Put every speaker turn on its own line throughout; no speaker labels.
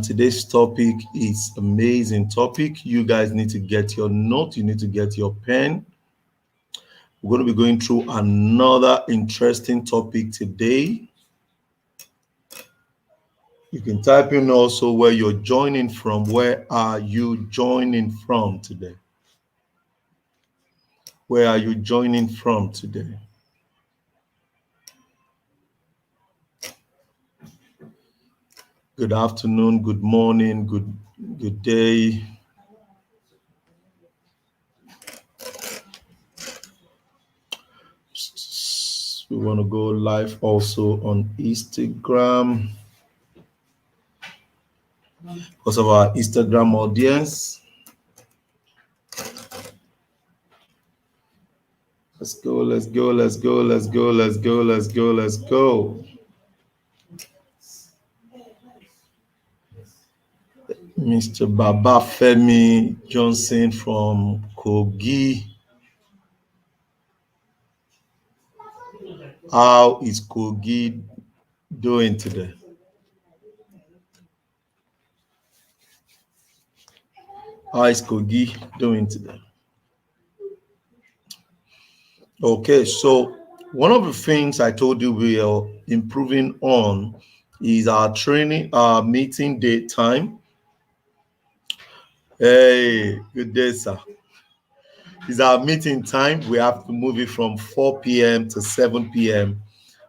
today's topic is amazing topic. You guys need to get your note. You need to get your pen. We're going to be going through another interesting topic today. You can type in also where you're joining from. Where are you joining from today? Where are you joining from today? Good afternoon, good morning, good day. We want to go live also on Instagram because of our Instagram audience. Let's go, let's go, let's go, let's go, let's go, let's go, let's go. Mr. Baba Femi Johnson from Kogi. How is Kogi doing today? How is Kogi doing today? Okay, so one of the things I told you we are improving on is our training, our meeting date time. Hey, good day, sir. It's our meeting time. We have to move it from 4 p.m. to 7 p.m.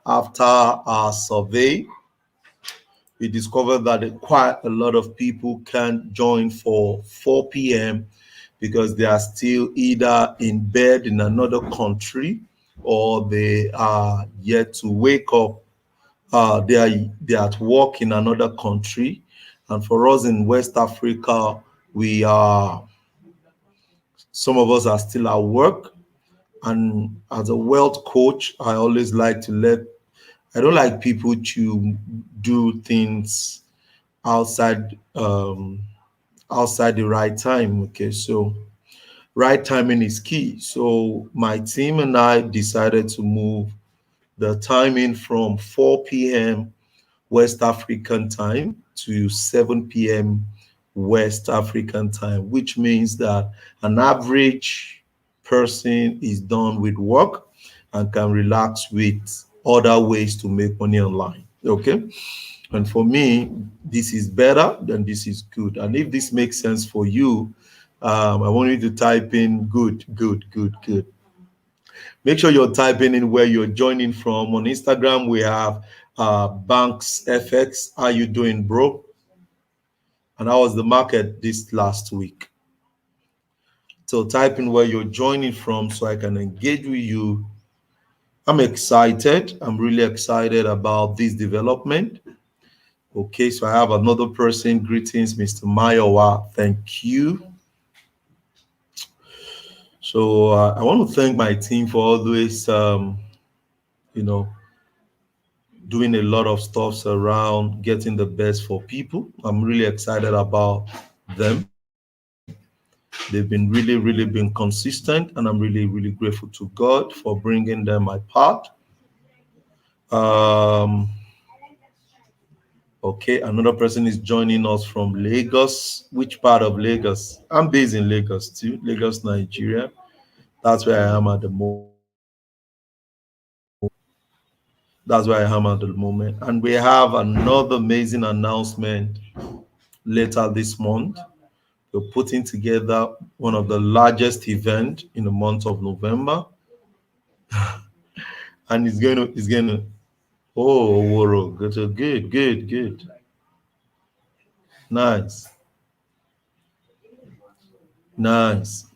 After our survey, we discovered that quite a lot of people can't join for 4 p.m. because they are still either in bed in another country or they are yet to wake up. They are at work in another country. And for us in West Africa, some of us are still at work. And as a wealth coach, I always like to I don't like people to do things outside outside the right time. Okay, so right timing is key. So my team and I decided to move the timing from 4 p.m. West African time to 7 p.m. West African time, which means that an average person is done with work and can relax with other ways to make money online. Okay. And for me, this is better than this is good. And if this makes sense for you, I want you to type in good, good, good, good. Make sure you're typing in where you're joining from. On Instagram, we have Banks FX. How you doing, bro? And how was the market this last week? So type in where you're joining from so I can engage with you. I'm excited. I'm really excited about this development. Okay, so I have another person. Greetings, Mr. Mayowa. Thank you. So I want to thank my team for always, doing a lot of stuff around getting the best for people. I'm really excited about them. They've been really been consistent, and I'm really grateful to God for bringing them my path. Okay, another person is joining us from Lagos. Which part of Lagos? I'm based in Lagos too, Lagos, Nigeria. That's where I am at the moment. That's where I am at the moment. And we have another amazing announcement later this month. We're putting together one of the largest events in the month of November. And it's going to, oh, Woro, good. Nice. Nice.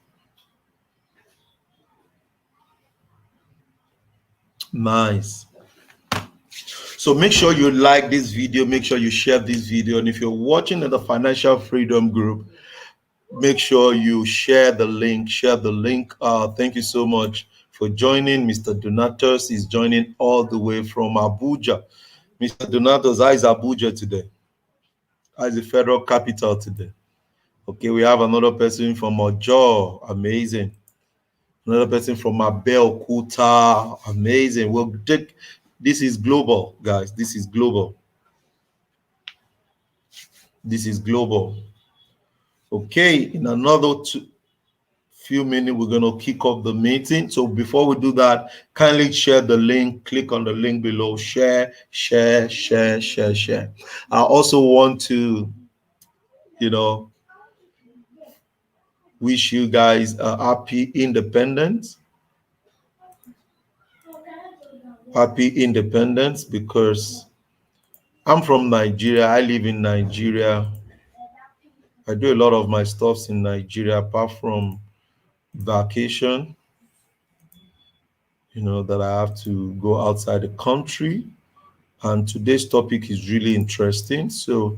So make sure you like this video, make sure you share this video. And if you're watching in the Financial Freedom Group, make sure you share the link. Thank you so much for joining. Mr. Donatus is joining all the way from Abuja. Mr. Donatus, how is Abuja today? How is the federal capital today? Okay, we have another person from Ojo. Amazing. Another person from Abeokuta. Amazing. This is global, guys. This is global. This is global. Okay, in another few minutes, we're going to kick off the meeting. So before we do that, kindly share the link. Click on the link below. Share, share, share, share, share. I also want to, you know, wish you guys a happy independence. Happy independence, because I'm from Nigeria. I live in Nigeria. I do a lot of my stuffs in Nigeria apart from vacation, that I have to go outside the country. And today's topic is really interesting. So,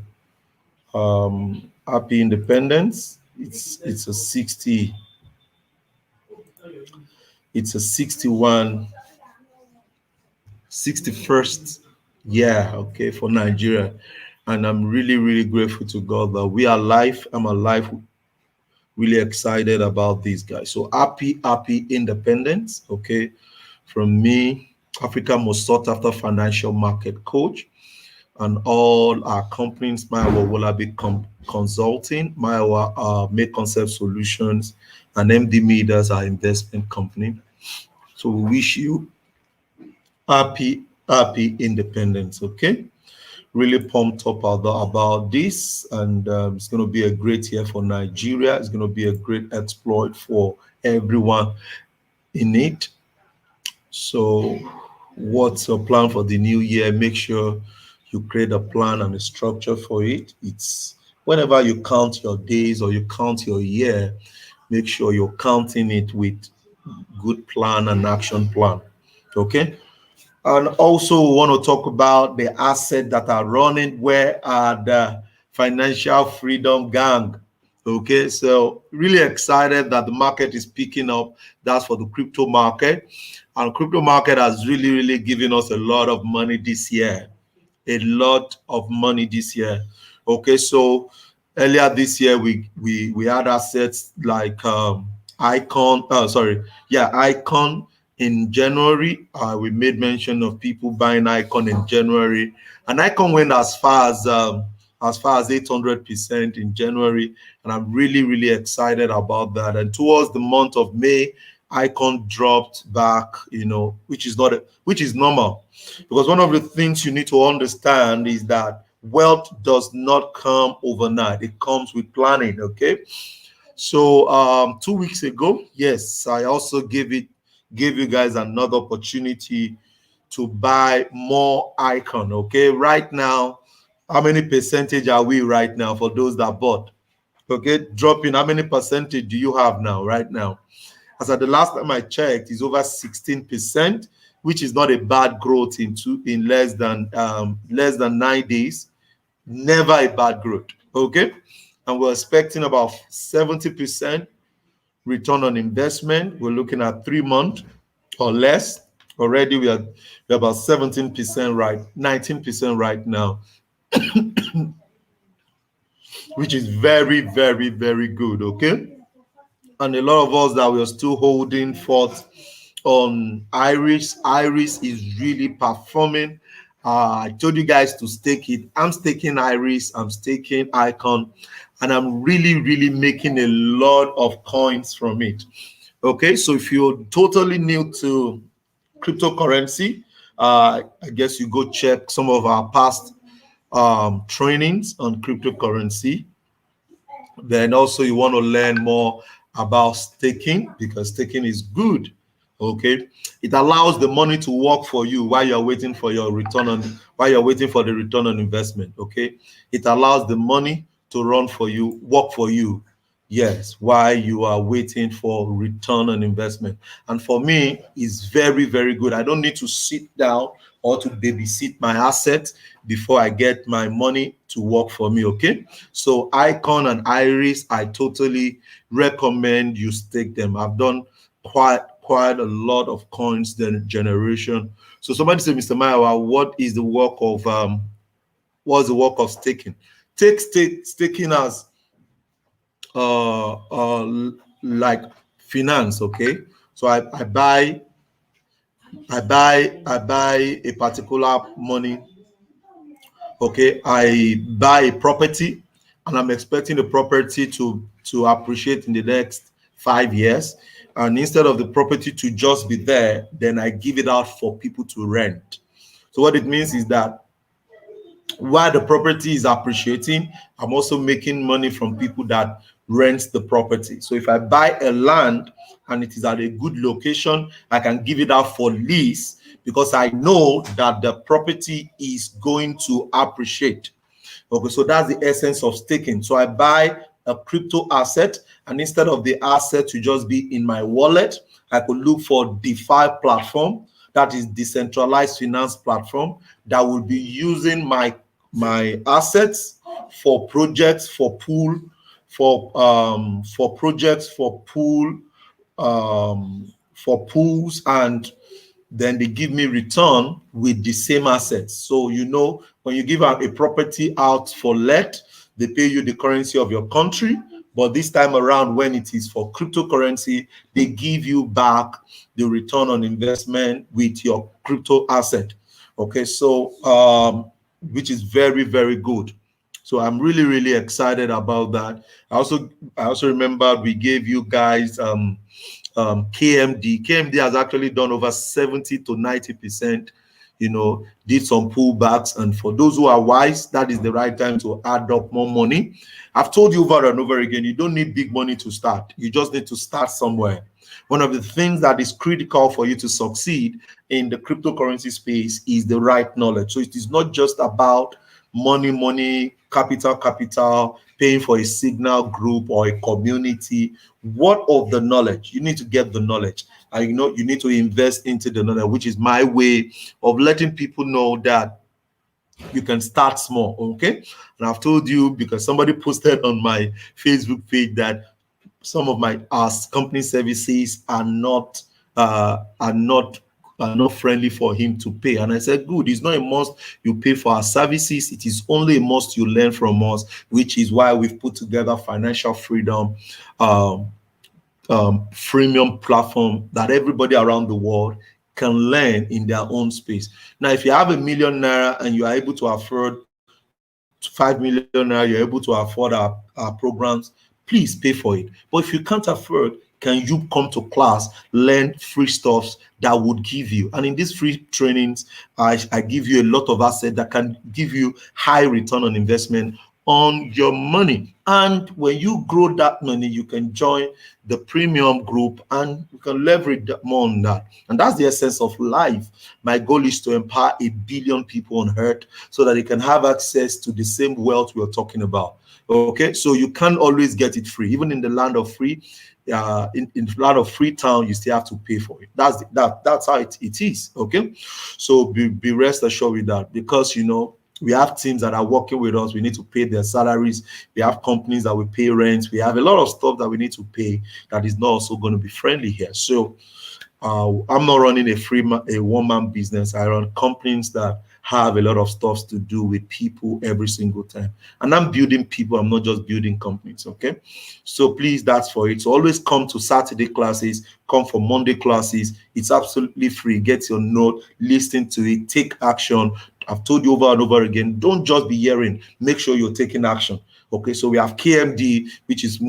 happy independence. It's a 61 61st year, okay, for Nigeria. And I'm really, really grateful to God that we are alive. I'm alive, really excited about these guys. So happy independence, okay, from me, Africa most sought after financial market coach, and all our companies, Maiwa Wallaby Consulting, Maiwa Make Concept Solutions, and MD Media, our investment company. So we wish you happy independence, okay? Really pumped up about this, and it's going to be a great year for Nigeria. It's going to be a great exploit for everyone in it. So what's your plan for the new year? Make sure you create a plan and a structure for it. It's whenever you count your days or you count your year, make sure you're counting it with good plan and action plan. Okay. And also we want to talk about the assets that are running. Where are the financial freedom gang? Okay, so really excited that the market is picking up. That's for the crypto market. And crypto market has really given us a lot of money this year. A lot of money this year. Okay, so earlier this year we had assets like Icon. Icon in January. We made mention of people buying Icon in January, and Icon went as far as 800% in January, and I'm really excited about that. And towards the month of May, Icon dropped back, which is normal, because one of the things you need to understand is that wealth does not come overnight. It comes with planning. Okay, so 2 weeks ago, yes, I also gave you guys another opportunity to buy more Icon. Okay, right now, how many percentage are we right now for those that bought? Okay, dropping. How many percentage do you have now, right now? As at the last time I checked, is over 16%, which is not a bad growth in less than 9 days. Never a bad growth. Okay, and we're expecting about 70% return on investment. We're looking at 3 months or less. Already we're about 17% right, 19% right now, which is very good. Okay, and a lot of us that we're still holding forth on Iris. Iris is really performing. I told you guys to stake it. I'm staking Iris, I'm staking Icon, and I'm really making a lot of coins from it. Okay, so if you're totally new to cryptocurrency, I guess you go check some of our past trainings on cryptocurrency. Then also you want to learn more about staking, because staking is good. Okay, it allows the money to work for you while you're waiting for your return on while you're waiting for the return on investment. Okay, it allows the money to run for you, work for you. Yes, while you are waiting for return on investment. And for me, it's very good. I don't need to sit down or to babysit my assets before I get my money to work for me. Okay, so Icon and Iris, I totally recommend you stake them. I've done quite a lot of coins generation. So somebody said, Mr. Maiwa, what's the work of staking? Staking as like finance. Okay, so I buy a particular money. Okay, I buy a property, and I'm expecting the property to appreciate in the next 5 years. And instead of the property to just be there, then I give it out for people to rent. So what it means is that while the property is appreciating, I'm also making money from people that rent the property. So if I buy a land and it is at a good location, I can give it out for lease because I know that the property is going to appreciate. Okay, so that's the essence of staking. So I buy a crypto asset, and instead of the asset to just be in my wallet, I could look for DeFi platform, that is decentralized finance platform, that will be using my assets for projects for projects for pools, and then they give me return with the same assets. So when you give out a property out for let, they pay you the currency of your country. But this time around, when it is for cryptocurrency, they give you back the return on investment with your crypto asset. Okay, so which is very, very good. So I'm really, really excited about that. I also remember we gave you guys KMD. KMD has actually done over 70 to 90%, did some pullbacks. And for those who are wise, that is the right time to add up more money. I've told you over and over again, you don't need big money to start. You just need to start somewhere. One of the things that is critical for you to succeed in the cryptocurrency space is the right knowledge. So it is not just about money, capital, paying for a signal group or a community. What of the knowledge? You need to get the knowledge. And you need to invest into the knowledge, which is my way of letting people know that you can start small. Okay. And I've told you, because somebody posted on my Facebook page that some of my company services are not friendly for him to pay. And I said, good, it's not a must you pay for our services. It is only a must you learn from us, which is why we've put together Financial Freedom freemium platform that everybody around the world can learn in their own space. Now, if you have ₦1 million and you are able to afford ₦5 million, you're able to afford our programs, please pay for it. But if you can't afford, can you come to class, learn free stuffs that would give you? And in these free trainings, I give you a lot of assets that can give you high return on investment on your money. And when you grow that money, you can join the premium group and you can leverage more on that. And that's the essence of life. My goal is to empower 1 billion people on earth so that they can have access to the same wealth we're talking about. Okay, so you can't always get it free. Even in the land of free, in the land of Freetown, you still have to pay for it. That's how it is. Okay, so be rest assured with that, because we have teams that are working with us. We need to pay their salaries. We have companies that we pay rent. We have a lot of stuff that we need to pay that is not also going to be friendly here. So I'm not running a one-man business. I run companies that have a lot of stuff to do with people every single time. And I'm building people. I'm not just building companies. Okay. So please, that's for it. So always come to Saturday classes, come for Monday classes. It's absolutely free. Get your note, listen to it, take action. I've told you over and over again, don't just be hearing, make sure you're taking action. Okay. So we have KMD, which is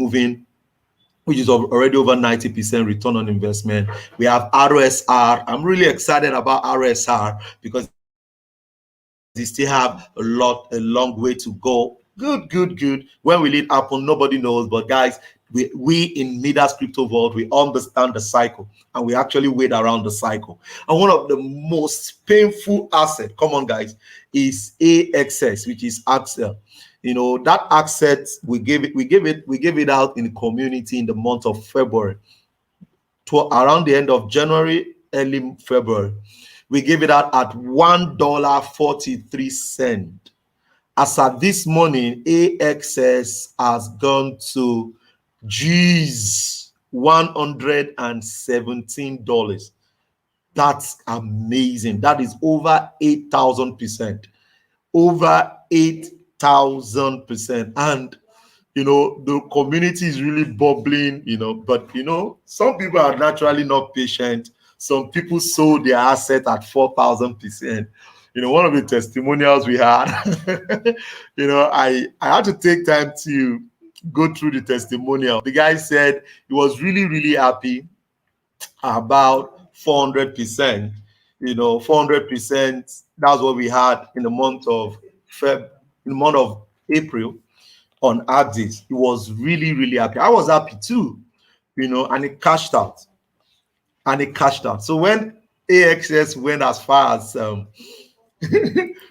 already over 90% return on investment. We have RSR. I'm really excited about RSR because they still have a long way to go. Good. When will it happen? Nobody knows. But guys, we in Midas Crypto Vault, we understand the cycle and we actually wait around the cycle. And one of the most painful assets, come on guys, is AXS, which is Axel. That asset we gave it out in the community in the month of February, to around the end of January, early February. We gave it out at $1.43. As at this morning, AXS has gone to $117. That's amazing. That is over 8,000%. Over 8,000%. And the community is really bubbling, but some people are naturally not patient. Some people sold their asset at 4,000%. one of the testimonials we had, I had to take time to go through the testimonial. The guy said he was really, really happy about 400%. 400%. That's what we had in the month of April on Axis. He was really, really happy. I was happy too, and it cashed out. So when AXS went as far as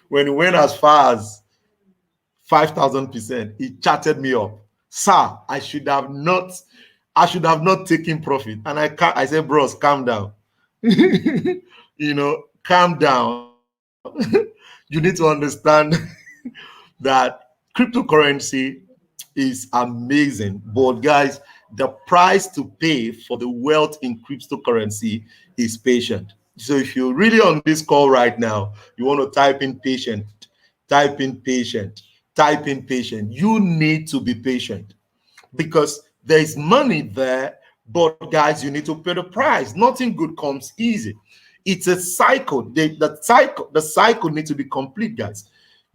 when it went as far as 5,000%, he chatted me up. Sir, I should have not taken profit. And I said, bros, calm down. Calm down. You need to understand that cryptocurrency is amazing. But guys, the price to pay for the wealth in cryptocurrency is patient. So if you're really on this call right now, you want to type in patient, type in patient, type in patient. You need to be patient because there's money there, but guys, you need to pay the price. Nothing good comes easy. It's a cycle. The cycle needs to be complete, guys.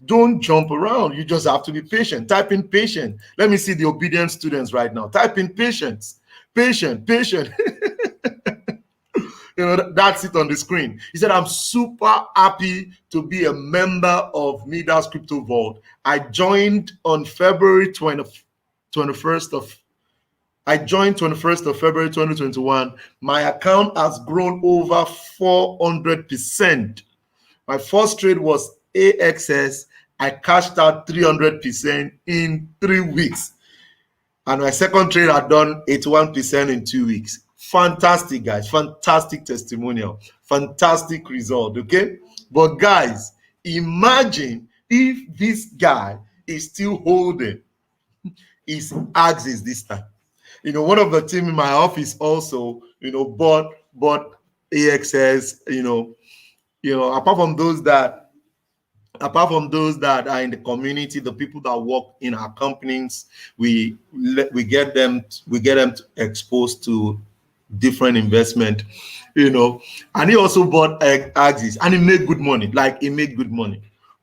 Don't jump around. You just have to be patient. Type in patient. Let me see the obedient students right now. Type in patience. Patient. That's it on the screen. He said, I'm super happy to be a member of Midas Crypto Vault. I joined on February 21st of February 2021. My account has grown over 400%. My first trade was AXS. I cashed out 300% in 3 weeks. And my second trade had done 81% in 2 weeks. Fantastic, guys. Fantastic testimonial. Fantastic result, okay? But guys, imagine if this guy is still holding his axis this time. One of the team in my office also, bought AXS, apart from those that are in the community, the people that work in our companies, we get them exposed to different investment, and he also bought Axis, and he made good money.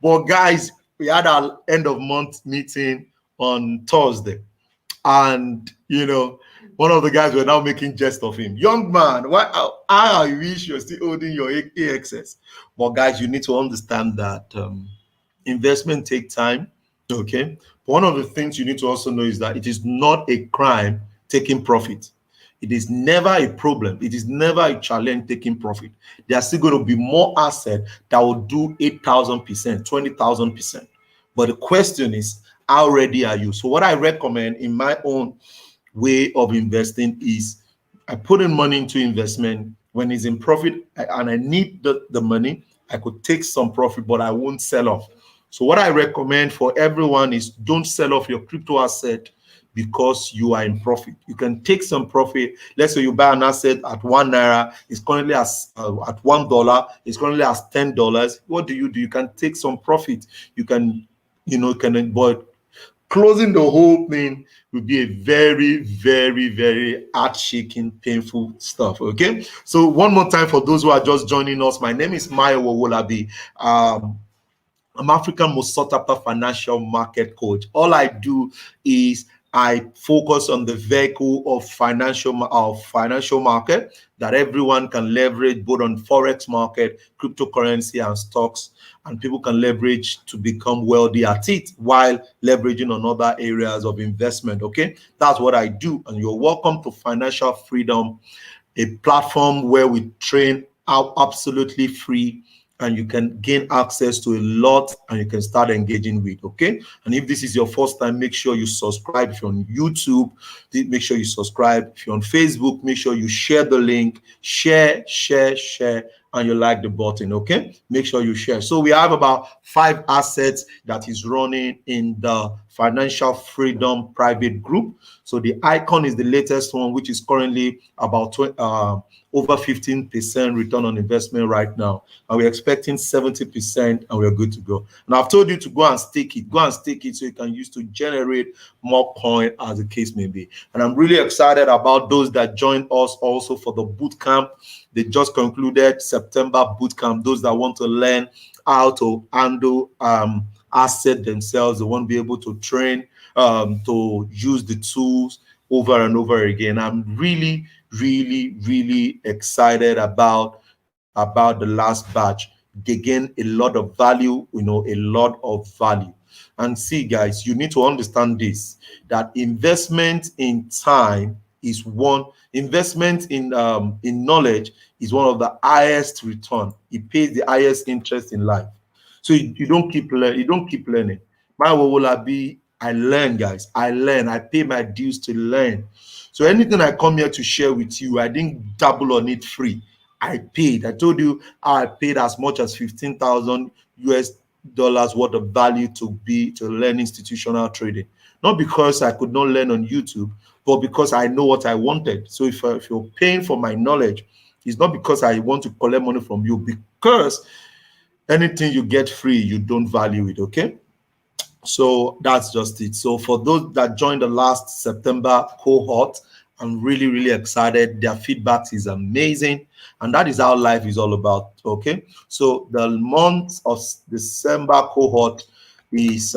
But guys, we had our end of month meeting on Thursday, and one of the guys were now making jest of him. Young man, I wish you're still holding your AXS. But guys, you need to understand that investment takes time. Okay. But one of the things you need to also know is that it is not a crime taking profit. It is never a problem. It is never a challenge taking profit. There are still going to be more assets that will do 8,000%, 20,000%. But the question is, how ready are you? So what I recommend in my own way of investing is I put in money into investment when it's in profit and I need the money. I could take some profit, but I won't sell off. So what I recommend for everyone is don't sell off your crypto asset because you are in profit. You can take some profit. Let's say you buy an asset at ₦1. It's currently at $1. It's currently at $10. What do? You can take some profit. You can, but closing the whole thing will be a very, very, very heart-shaking, painful stuff. Okay. So one more time for those who are just joining us, my name is Maya Wowolabi. I'm African most sought after financial market coach. All I do is I focus on the vehicle of financial market that everyone can leverage both on forex market, cryptocurrency, and stocks, and people can leverage to become wealthy at it while leveraging on other areas of investment. Okay, that's what I do, and you're welcome to Financial Freedom, a platform where we train out absolutely free, and you can gain access to a lot and you can start engaging with. Okay. And if this is your first time, make sure you subscribe. If you're on YouTube, make sure you subscribe. If you're on Facebook, make sure you share the link, share, and you like the button. Okay. Make sure you share. So we have about 5 assets that is running in the Financial Freedom private group. So the icon is the latest one, which is currently about over 15% return on investment right now, and we're expecting 70%, and we're good to go. And I've told you to go and stake it so you can use to generate more coin, as the case may be. And I'm really excited about those that joined us also for the boot camp. They just concluded September boot camp. Those that want to learn how to handle asset themselves. They won't be able to train, to use the tools over and over again. I'm really, really, really excited about the last batch. They gain a lot of value, a lot of value. And see, guys, you need to understand this, that investment in time is one, investment in knowledge is one of the highest return. It pays the highest interest in life. So you don't keep learning, My will be, I learn, guys. I learn. I pay my dues to learn. So anything I come here to share with you, I didn't double on it free. I paid. I told you I paid as much as 15,000 US dollars worth of value to learn institutional trading. Not because I could not learn on YouTube, but because I know what I wanted. So if you're paying for my knowledge, it's not because I want to collect money from you, because anything you get free, you don't value it. Okay. So that's just it. So for those that joined the last September cohort, I'm really, really excited. Their feedback is amazing. And that is how life is all about. Okay. So the month of December cohort is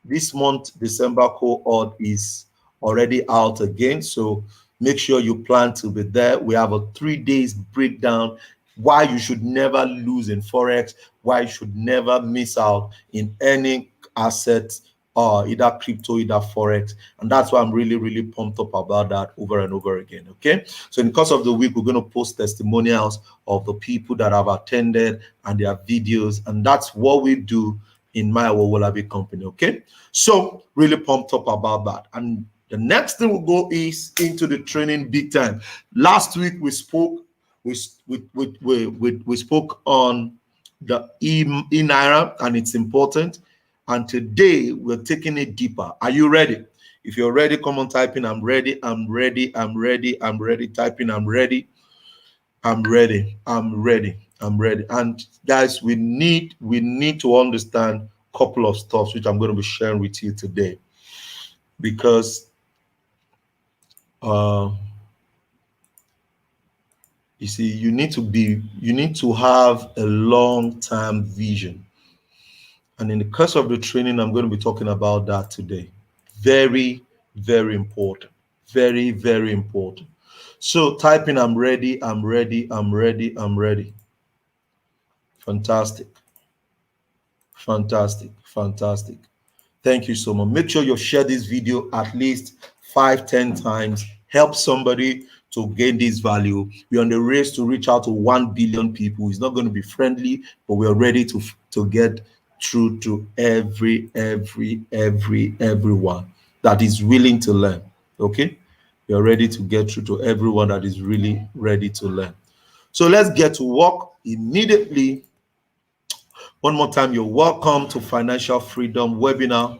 this month, December cohort is already out again. So make sure you plan to be there. We have a 3 days breakdown why you should never lose in Forex, why you should never miss out in any assets, either crypto, either Forex. And that's why I'm really, really pumped up about that over and over again. Okay. So in the course of the week, we're going to post testimonials of the people that have attended and their videos. And that's what we do in my Wolabi company. Okay. So really pumped up about that. And the next thing we'll go is into the training big time. Last week we spoke we spoke on the e-Naira and it's important. And today we're taking it deeper. Are you ready? If you're ready, come on, type in, I'm ready, I'm ready, I'm ready, I'm ready. Type in, I'm ready, I'm ready, I'm ready, I'm ready. And guys, we need to understand a couple of stuff which I'm going to be sharing with you today, because you see, you need to have a long-term vision. And in the course of the training, I'm going to be talking about that today. Very, very important. Very, very important. So type in, I'm ready, I'm ready, I'm ready, I'm ready. Fantastic. Fantastic. Fantastic. Thank you so much. Make sure you share this video at least 5-10 times. Help somebody to gain this value. We're on the race to reach out to 1 billion people. It's not going to be friendly, but we're ready to get through to everyone that is willing to learn. Okay, we are ready to get through to everyone that is really ready to learn. So let's get to work immediately. One more time, you're welcome to Financial Freedom webinar.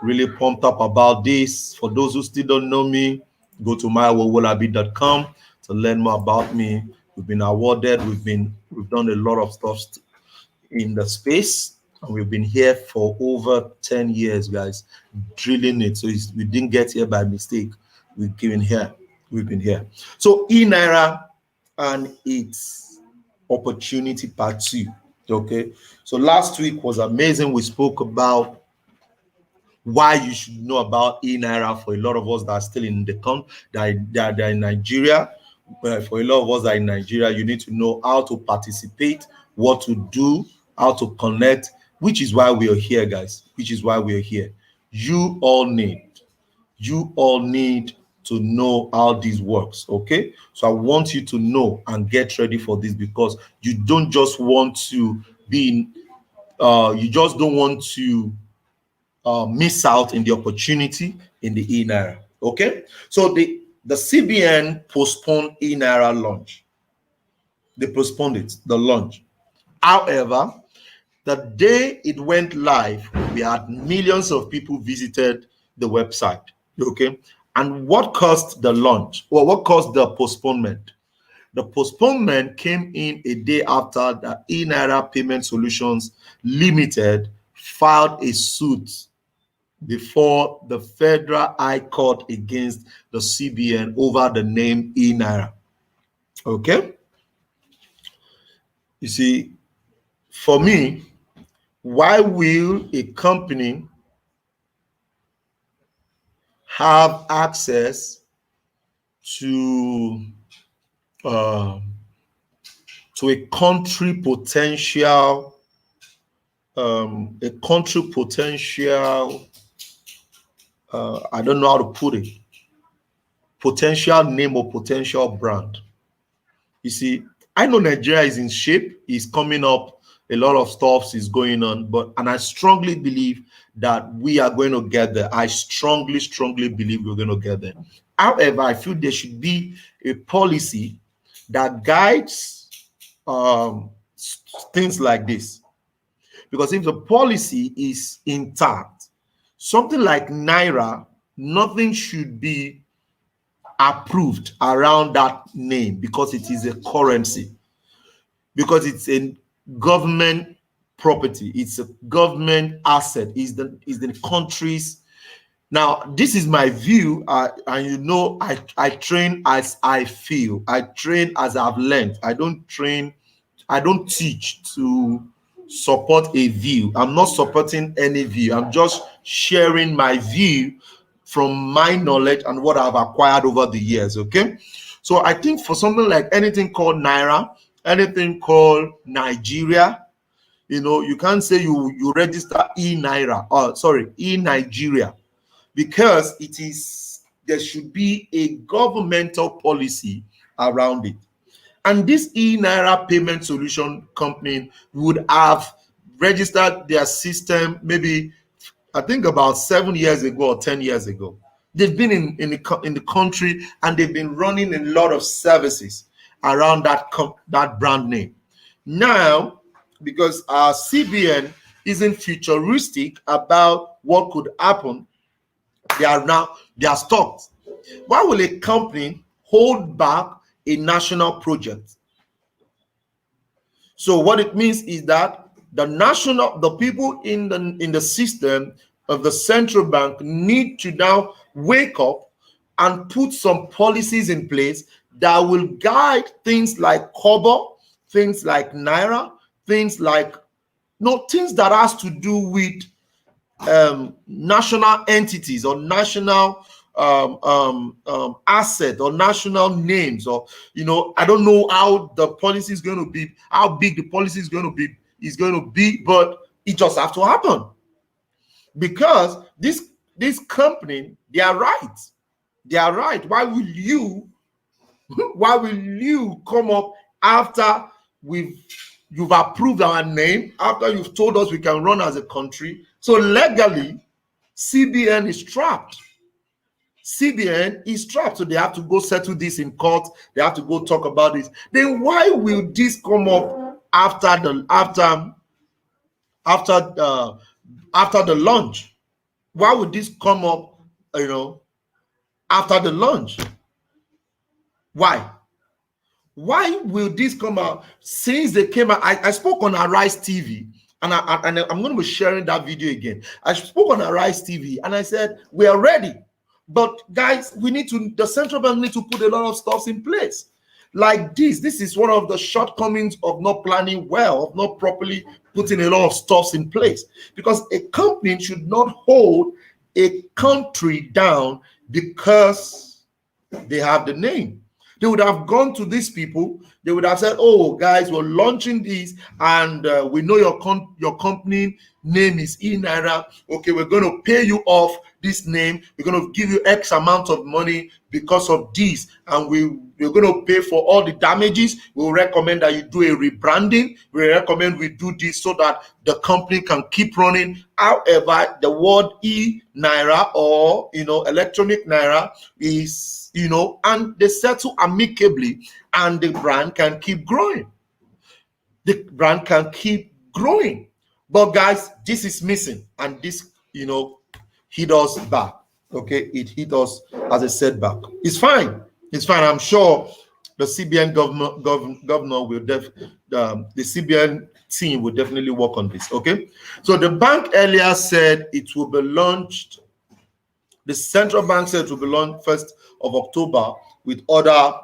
Really pumped up about this. For those who still don't know me, go to mywolabi.com to learn more about me. We've been awarded, we've done a lot of stuff in the space, and we've been here for over 10 years, guys, drilling it. So we didn't get here by mistake. We've been here. So e-Naira and its opportunity part 2. Okay, so last week was amazing. We spoke about why you should know about e-Naira. For a lot of us that are still in the country, that are in Nigeria. For a lot of us that are in Nigeria, you need to know how to participate, what to do, how to connect, which is why we are here, guys. Which is why we are here. You all need to know how this works. Okay, so I want you to know and get ready for this, because you don't just want to be you just don't want to miss out in the opportunity in the e-Naira. Okay, so the CBN postponed e-Naira launch. They postponed it, the launch. However, the day it went live, we had millions of people visited the website. Okay, and what caused the launch? Well, what caused the postponement? The postponement came in a day after the e-Naira Payment Solutions Limited filed a suit before the Federal High Court against the CBN over the name e-Naira. Okay, you see, for me, why will a company have access to uh, a country potential, I don't know how to put it, potential name or potential brand? You see, I know Nigeria is in shape, is coming up, a lot of stuff is going on, and I strongly believe that we are going to get there. I strongly, strongly believe we're going to get there. However, I feel there should be a policy that guides things like this. Because if the policy is intact, something like Naira, nothing should be approved around that name because it is a currency, because it's a government property, it's a government asset, is the country's. Now, this is my view, and you know, I train as I feel, I train as I've learned. I don't teach to support a view. I'm not supporting any view. I'm just sharing my view from my knowledge and what I've acquired over the years. Okay, so I think for something like anything called Naira, anything called Nigeria, you can't say you register e-Naira, e-Nigeria, because there should be a governmental policy around it. And this e-Naira payment solution company would have registered their system maybe, I think, about 7 years ago or 10 years ago. They've been in the country, and they've been running a lot of services around that brand name. Now, because our CBN isn't futuristic about what could happen, they are stopped. Why will a company hold back a national project? So what it means is that the people in the system of the central bank need to now wake up and put some policies in place that will guide things like Kobo, things like Naira, things like things that has to do with national entities or national asset or national names, or I don't know how the policy is going to be, how big the policy is going to be, but it just have to happen, because this company, they are right. Why will you come up after you've approved our name, after you've told us we can run as a country? So legally, CBN is trapped. So they have to go settle this in court. They have to go talk about this. Then why will this come up after the launch? Why would this come up, after the launch? Why will this come out since they came out? I spoke on Arise TV, and I'm going to be sharing that video again. I spoke on Arise TV, and I said, we are ready. But guys, the central bank need to put a lot of stuff in place. Like this is one of the shortcomings of not planning well, of not properly putting a lot of stuff in place. Because a company should not hold a country down because they have the name. They would have gone to these people. They would have said, oh, guys, we're launching this, and we know your company name is e-Naira. Okay, we're going to pay you off this name. We're going to give you X amount of money because of this, and we're going to pay for all the damages. We'll recommend that you do a rebranding. We recommend we do this so that the company can keep running. However, the word e-Naira or electronic Naira is and they settle amicably, and the brand can keep growing. But guys, this is missing, and this hit us back. Okay, it hit us as a setback. It's fine. I'm sure the CBN governor will the CBN team will definitely work on this. Okay, so the bank earlier said it will be launched. The central bank said it will be launched 1st of October with other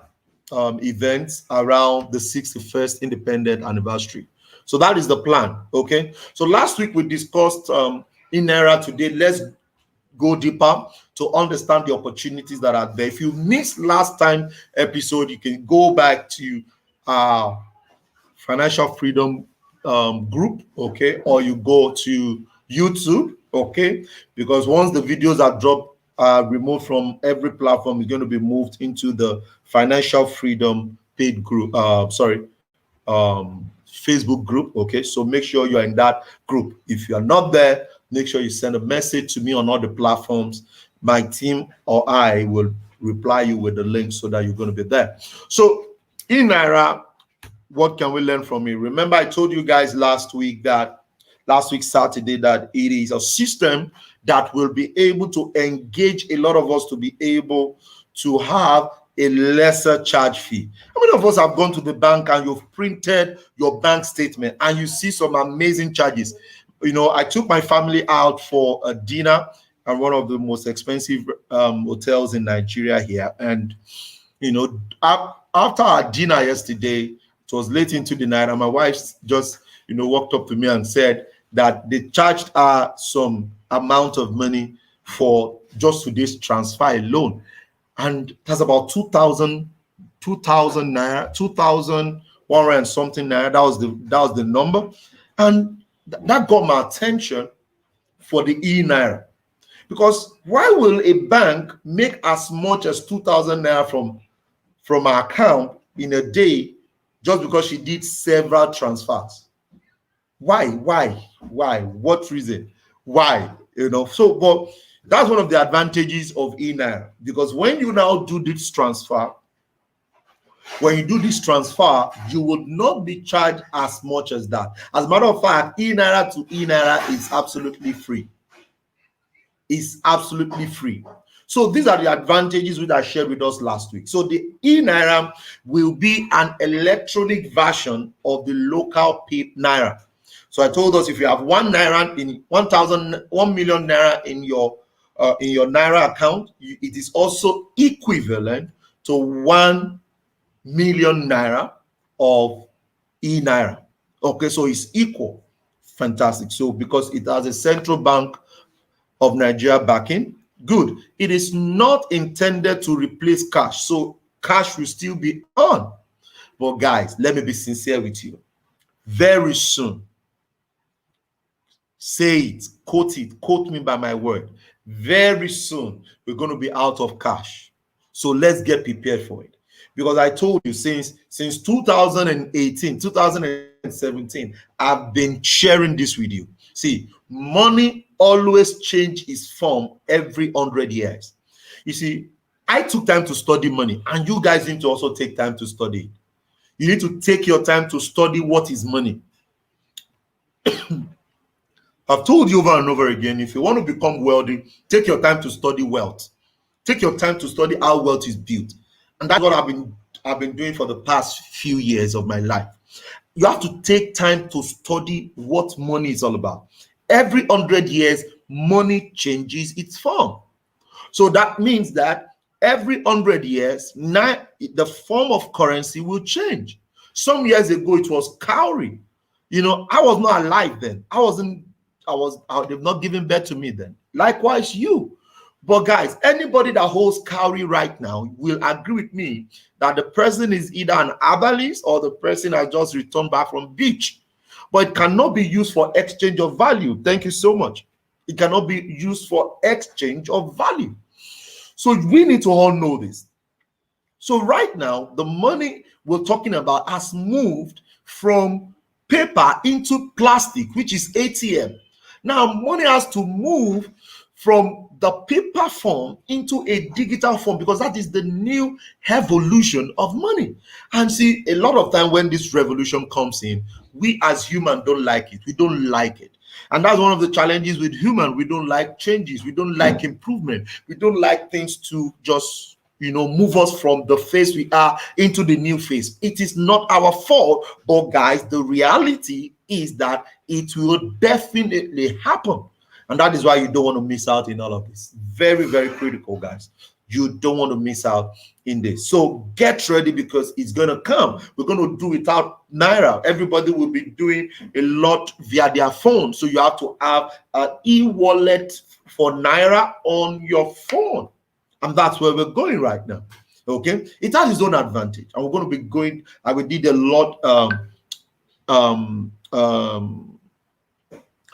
events around the 61st independent anniversary. So that is the plan. Okay. So last week we discussed e-Naira. Today, let's go deeper to understand the opportunities that are there. If you missed last time episode, you can go back to financial freedom group, okay, or you go to YouTube, okay, because once the videos are dropped, removed from every platform, is going to be moved into the financial freedom paid group. Facebook group, okay. So make sure you're in that group. If you are not there, make sure you send a message to me on all the platforms. My team or I will reply you with the link so that you're going to be there. So e-Naira, what can we learn from it? Remember, I told you guys last week Saturday, that it is a system that will be able to engage a lot of us to be able to have a lesser charge fee. How many of us have gone to the bank and you've printed your bank statement and you see some amazing charges? You know, I took my family out for a dinner at one of the most expensive hotels in Nigeria here. And, you know, after our dinner yesterday, it was late into the night, and my wife just, you know, walked up to me and said that they charged her some amount of money for just today's transfer alone. And that's about 2,000 naira, 2,100 and something naira. That was the number. And that got my attention for the e-Naira. Because why will a bank make as much as 2,000 naira from our account in a day just because she did several transfers? Why? What reason? Why? You know, so, but that's one of the advantages of e-Naira, because when you now do this transfer, you would not be charged as much as that. As a matter of fact, e-Naira to e-Naira is absolutely free. It's absolutely free. So these are the advantages which I shared with us last week. So the e-Naira will be an electronic version of the local Naira. So I told us, if you have 1 million naira in your Naira account, it is also equivalent to 1 million naira of e-Naira. Okay, so it's equal. Fantastic. So because it has a central bank of Nigeria backing, good. It is not intended to replace cash, so cash will still be on. But guys, let me be sincere with you. Very soon, say it, quote me by my word. Very soon, we're going to be out of cash. So let's get prepared for it. Because I told you, since 2018, 2017, I've been sharing this with you. See, money always changes its form every 100 years. You see, I took time to study money, and you guys need to also take time to study it. You need to take your time to study what is money. I've told you over and over again, if you want to become wealthy, take your time to study wealth. Take your time to study how wealth is built. And that's what I've been doing for the past few years of my life. You have to take time to study what money is all about. Every 100 years, money changes its form. So that means that every 100 years, the form of currency will change. Some years ago, it was cowrie. You know, I was not alive then. They've not given birth to me then. Likewise, you. But guys, anybody that holds cowrie right now will agree with me that the person is either an herbalist or the person has just returned back from beach. But it cannot be used for exchange of value. Thank you so much. It cannot be used for exchange of value. So we need to all know this. So right now, the money we're talking about has moved from paper into plastic, which is ATM. Now, money has to move from the paper form into a digital form, because that is the new evolution of money. And see, a lot of time when this revolution comes in, we as humans don't like it. We don't like it. And that's one of the challenges with human. We don't like changes. We don't like improvement. We don't like things to just, move us from the phase we are into the new phase. It is not our fault, but guys, the reality is that it will definitely happen. And that is why you don't want to miss out in all of this. Very, very critical, guys. You don't want to miss out in this. So get ready, because it's going to come. We're going to do without Naira. Everybody will be doing a lot via their phone. So you have to have an e-wallet for Naira on your phone. And that's where we're going right now. Okay. It has its own advantage. And we're going to be going, I will did a lot,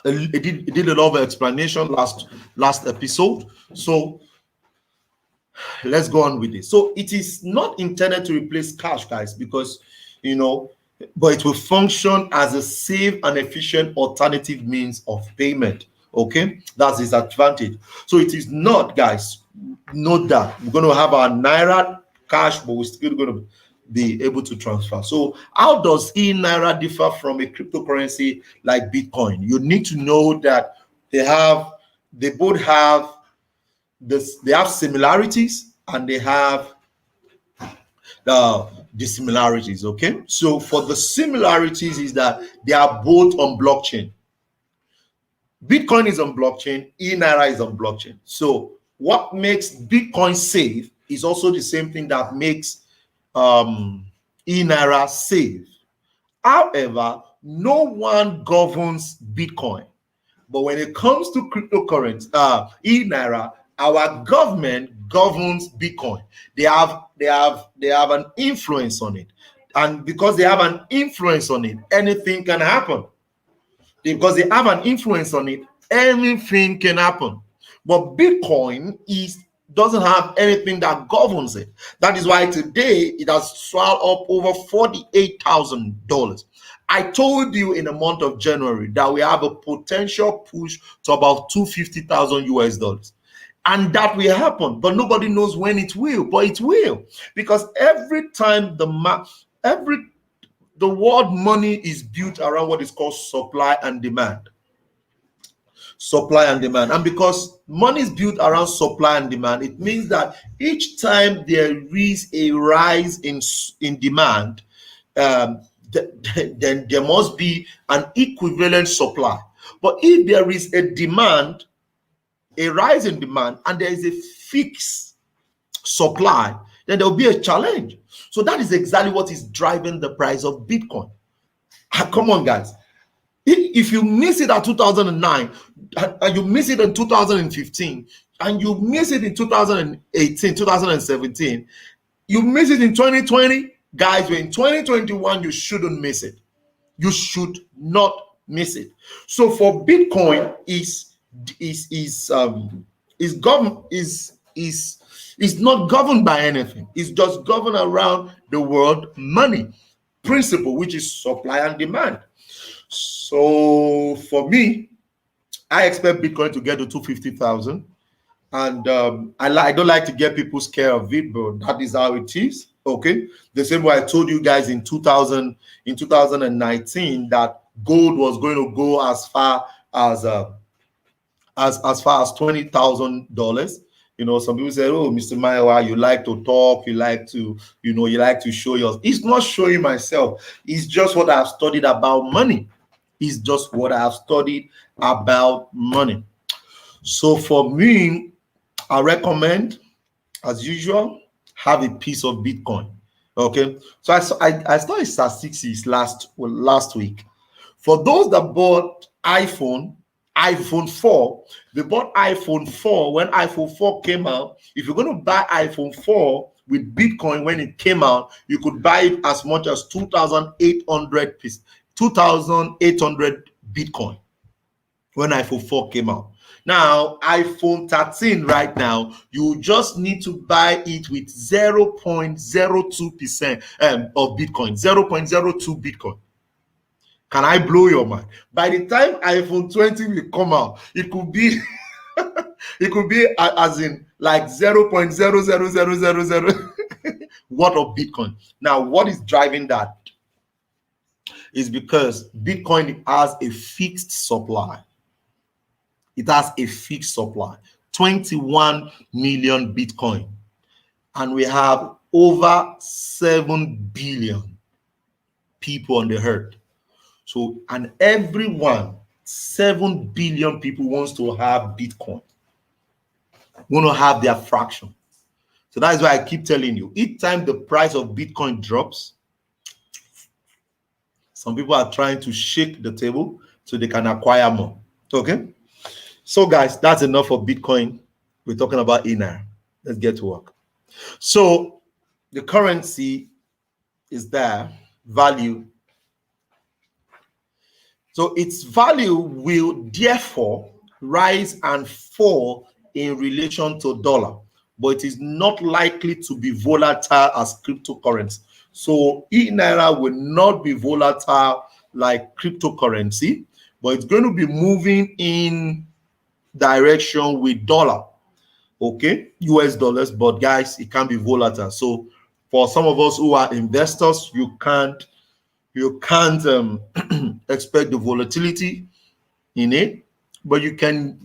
it did a lot of explanation last episode. So let's go on with this. So it is not intended to replace cash, guys, because but it will function as a safe and efficient alternative means of payment. Okay, that's its advantage. So it is not, guys, note that we're going to have our Naira cash, but we're still going to be able to transfer. So how does e-Naira differ from a cryptocurrency like Bitcoin? You need to know that they both have this, they have similarities and they have the dissimilarities. Okay, so for the similarities is that they are both on blockchain. Bitcoin is on blockchain, e-Naira is on blockchain. So what makes Bitcoin safe is also the same thing that makes e-Naira safe. However, no one governs Bitcoin. But when it comes to cryptocurrency, e-Naira, our government governs Bitcoin. They have an influence on it. And because they have an influence on it, anything can happen. Because they have an influence on it, anything can happen. But Bitcoin doesn't have anything that governs it. That is why today it has swelled up over $48,000. I told you in the month of January that we have a potential push to about 250,000 US dollars. And that will happen, but nobody knows when it will, but it will. Because every time the world money is built around what is called supply and demand. Supply and demand. And because money is built around supply and demand, it means that each time there is a rise in demand, then there must be an equivalent supply. But if there is a rise in demand, and there is a fixed supply, then there will be a challenge. So that is exactly what is driving the price of Bitcoin. Come on, guys. If you miss it at 2009, and you miss it in 2015, and you miss it in 2018, 2017, you miss it in 2020, guys, in 2021, you shouldn't miss it. You should not miss it. So for Bitcoin is not governed by anything. It's just governed around the world money principle, which is supply and demand. So for me, I expect Bitcoin to get to 250,000, and I don't like to get people scared of it, but that is how it is. Okay, the same way I told you guys in 2019 that gold was going to go as far as $20,000. Some people say, "Oh, Mr. Maiwa, you like to talk, you like to show yours." It's not showing myself. It's just what I've studied about money. It's just what I have studied about money. So for me, I recommend, as usual, have a piece of Bitcoin. Okay. So I started statistics last week. For those that bought iPhone 4, they bought iPhone 4 when iPhone 4 came out. If you're going to buy iPhone 4 with Bitcoin when it came out, you could buy it as much as 2,800 Bitcoin when iPhone 4 came out. Now, iPhone 13 right now, you just need to buy it with 0.02% of Bitcoin, 0.02 Bitcoin. Can I blow your mind? By the time iPhone 20 will come out, it could be as in like 0.00000 what of Bitcoin. Now, what is driving that is because Bitcoin has a fixed supply. It has a fixed supply, 21 million Bitcoin. And we have over 7 billion people on the earth. So, and everyone 7 billion people wants to have Bitcoin, want to have their fraction. So that is why I keep telling you, each time the price of Bitcoin drops, some people are trying to shake the table so they can acquire more. Okay. So guys, that's enough for Bitcoin. We're talking about e-Naira. Let's get to work. So the currency is there, value. So its value will therefore rise and fall in relation to dollar, but it is not likely to be volatile as cryptocurrency. So e-Naira will not be volatile like cryptocurrency, but it's going to be moving in direction with dollar. Okay, US dollars, but guys, it can be volatile. So for some of us who are investors, you can't expect the volatility in it, but you can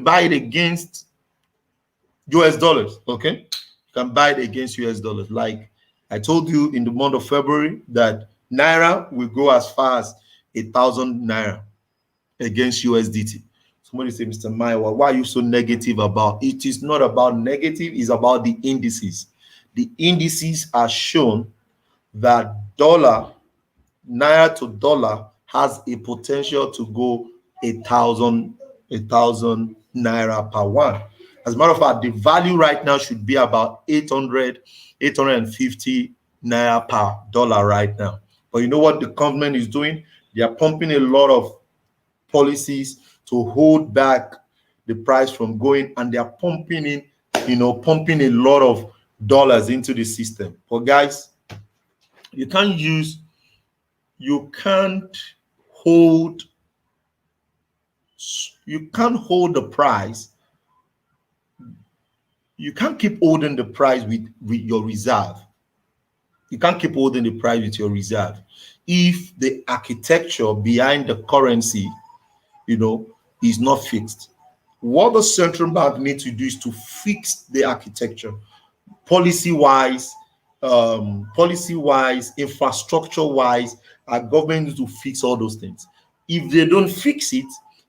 buy it against US dollars. Okay, you can buy it against US dollars. Like I told you in the month of February that Naira will go as far as 1,000 Naira against USDT. Somebody say, Mr. Maiwa, why are you so negative about it? It is not about negative, it's about the indices. The indices are shown that Naira to dollar has a potential to go 1,000 Naira per one. As a matter of fact, the value right now should be about 850 Naira per dollar right now. But you know what the government is doing? They are pumping a lot of policies to hold back the price from going, and they are pumping a lot of dollars into the system. But guys, you can't hold the price. You can't keep holding the price with your reserve. You can't keep holding the price with your reserve if the architecture behind the currency is not fixed. What the central bank needs to do is to fix the architecture, policy-wise, infrastructure-wise. Our government needs to fix all those things. If they don't fix it,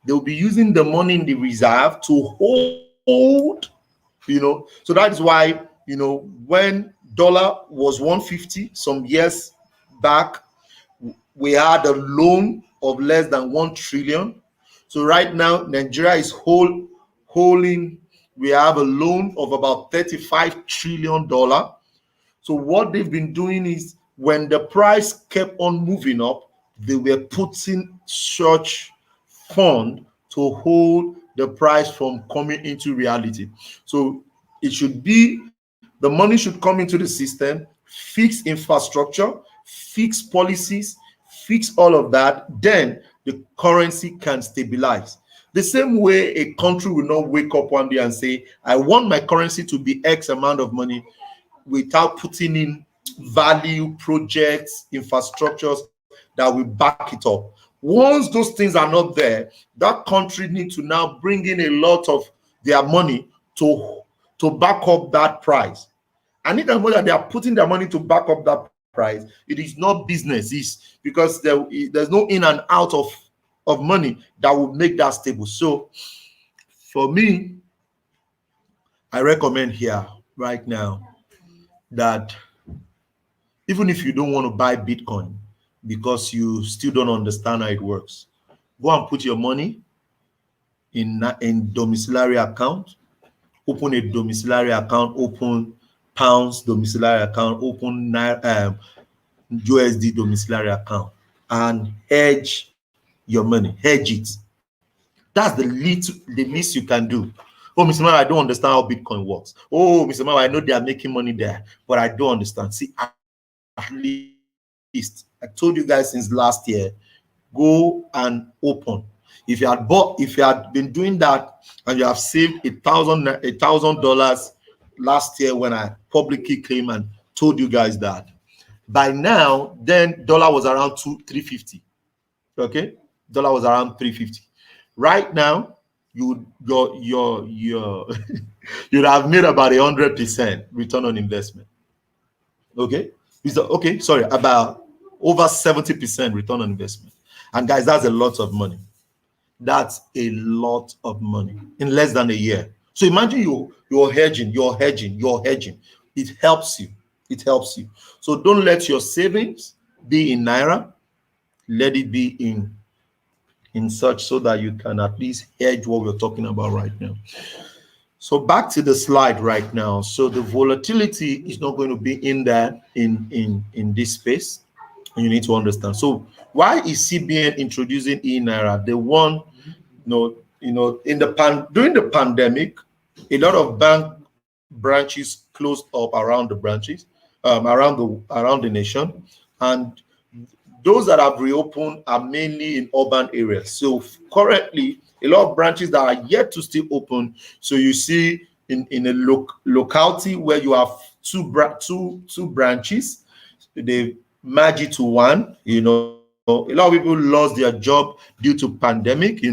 they'll be using the money in the reserve to hold. So that is why when dollar was 150 some years back, we had a loan of less than 1 trillion. So right now, Nigeria is holding, we have a loan of about $35 trillion. So what they've been doing is when the price kept on moving up, they were putting such fund to hold the price from coming into reality. So it should be, the money should come into the system, fix infrastructure, fix policies, fix all of that, then the currency can stabilize. The same way a country will not wake up one day and say, I want my currency to be X amount of money, without putting in value, projects, infrastructures that will back it up. Once those things are not there, that country needs to now bring in a lot of their money to back up that price. And if that they are putting their money to back up that price, it is not business. It's because there's no in and out of money that will make that stable. So for me, I recommend here right now that even if you don't want to buy Bitcoin because you still don't understand how it works, go and put your money in domiciliary account. Open a domiciliary account, open pounds domiciliary account, open USD domiciliary account, and hedge your money. Hedge it. That's the least you can do. Oh, Mr. Mara, I don't understand how Bitcoin works. Oh, Mr. Mara, I know they are making money there, but I don't understand. See, at least I told you guys since last year, go and open. If you had been doing that and you have saved $1,000 last year when I publicly came and told you guys that, by now, then dollar was around 350. Okay, dollar was around 350. Right now, you'd have made about 100% return on investment. Okay, sorry, about over 70% return on investment. And guys, that's a lot of money. That's a lot of money in less than a year. So imagine you're hedging. It helps you. It helps you. So don't let your savings be in Naira. Let it be in such so that you can at least hedge what we're talking about right now. So back to the slide right now. So the volatility is not going to be in there in this space. You need to understand. So why is CBN introducing e-Naira? The one, in the during the pandemic, a lot of bank branches closed up around the branches, around the nation, and those that have reopened are mainly in urban areas. So currently, a lot of branches that are yet to still open. So you see in a locality where you have two branches, they merge it to one. A lot of people lost their job due to pandemic.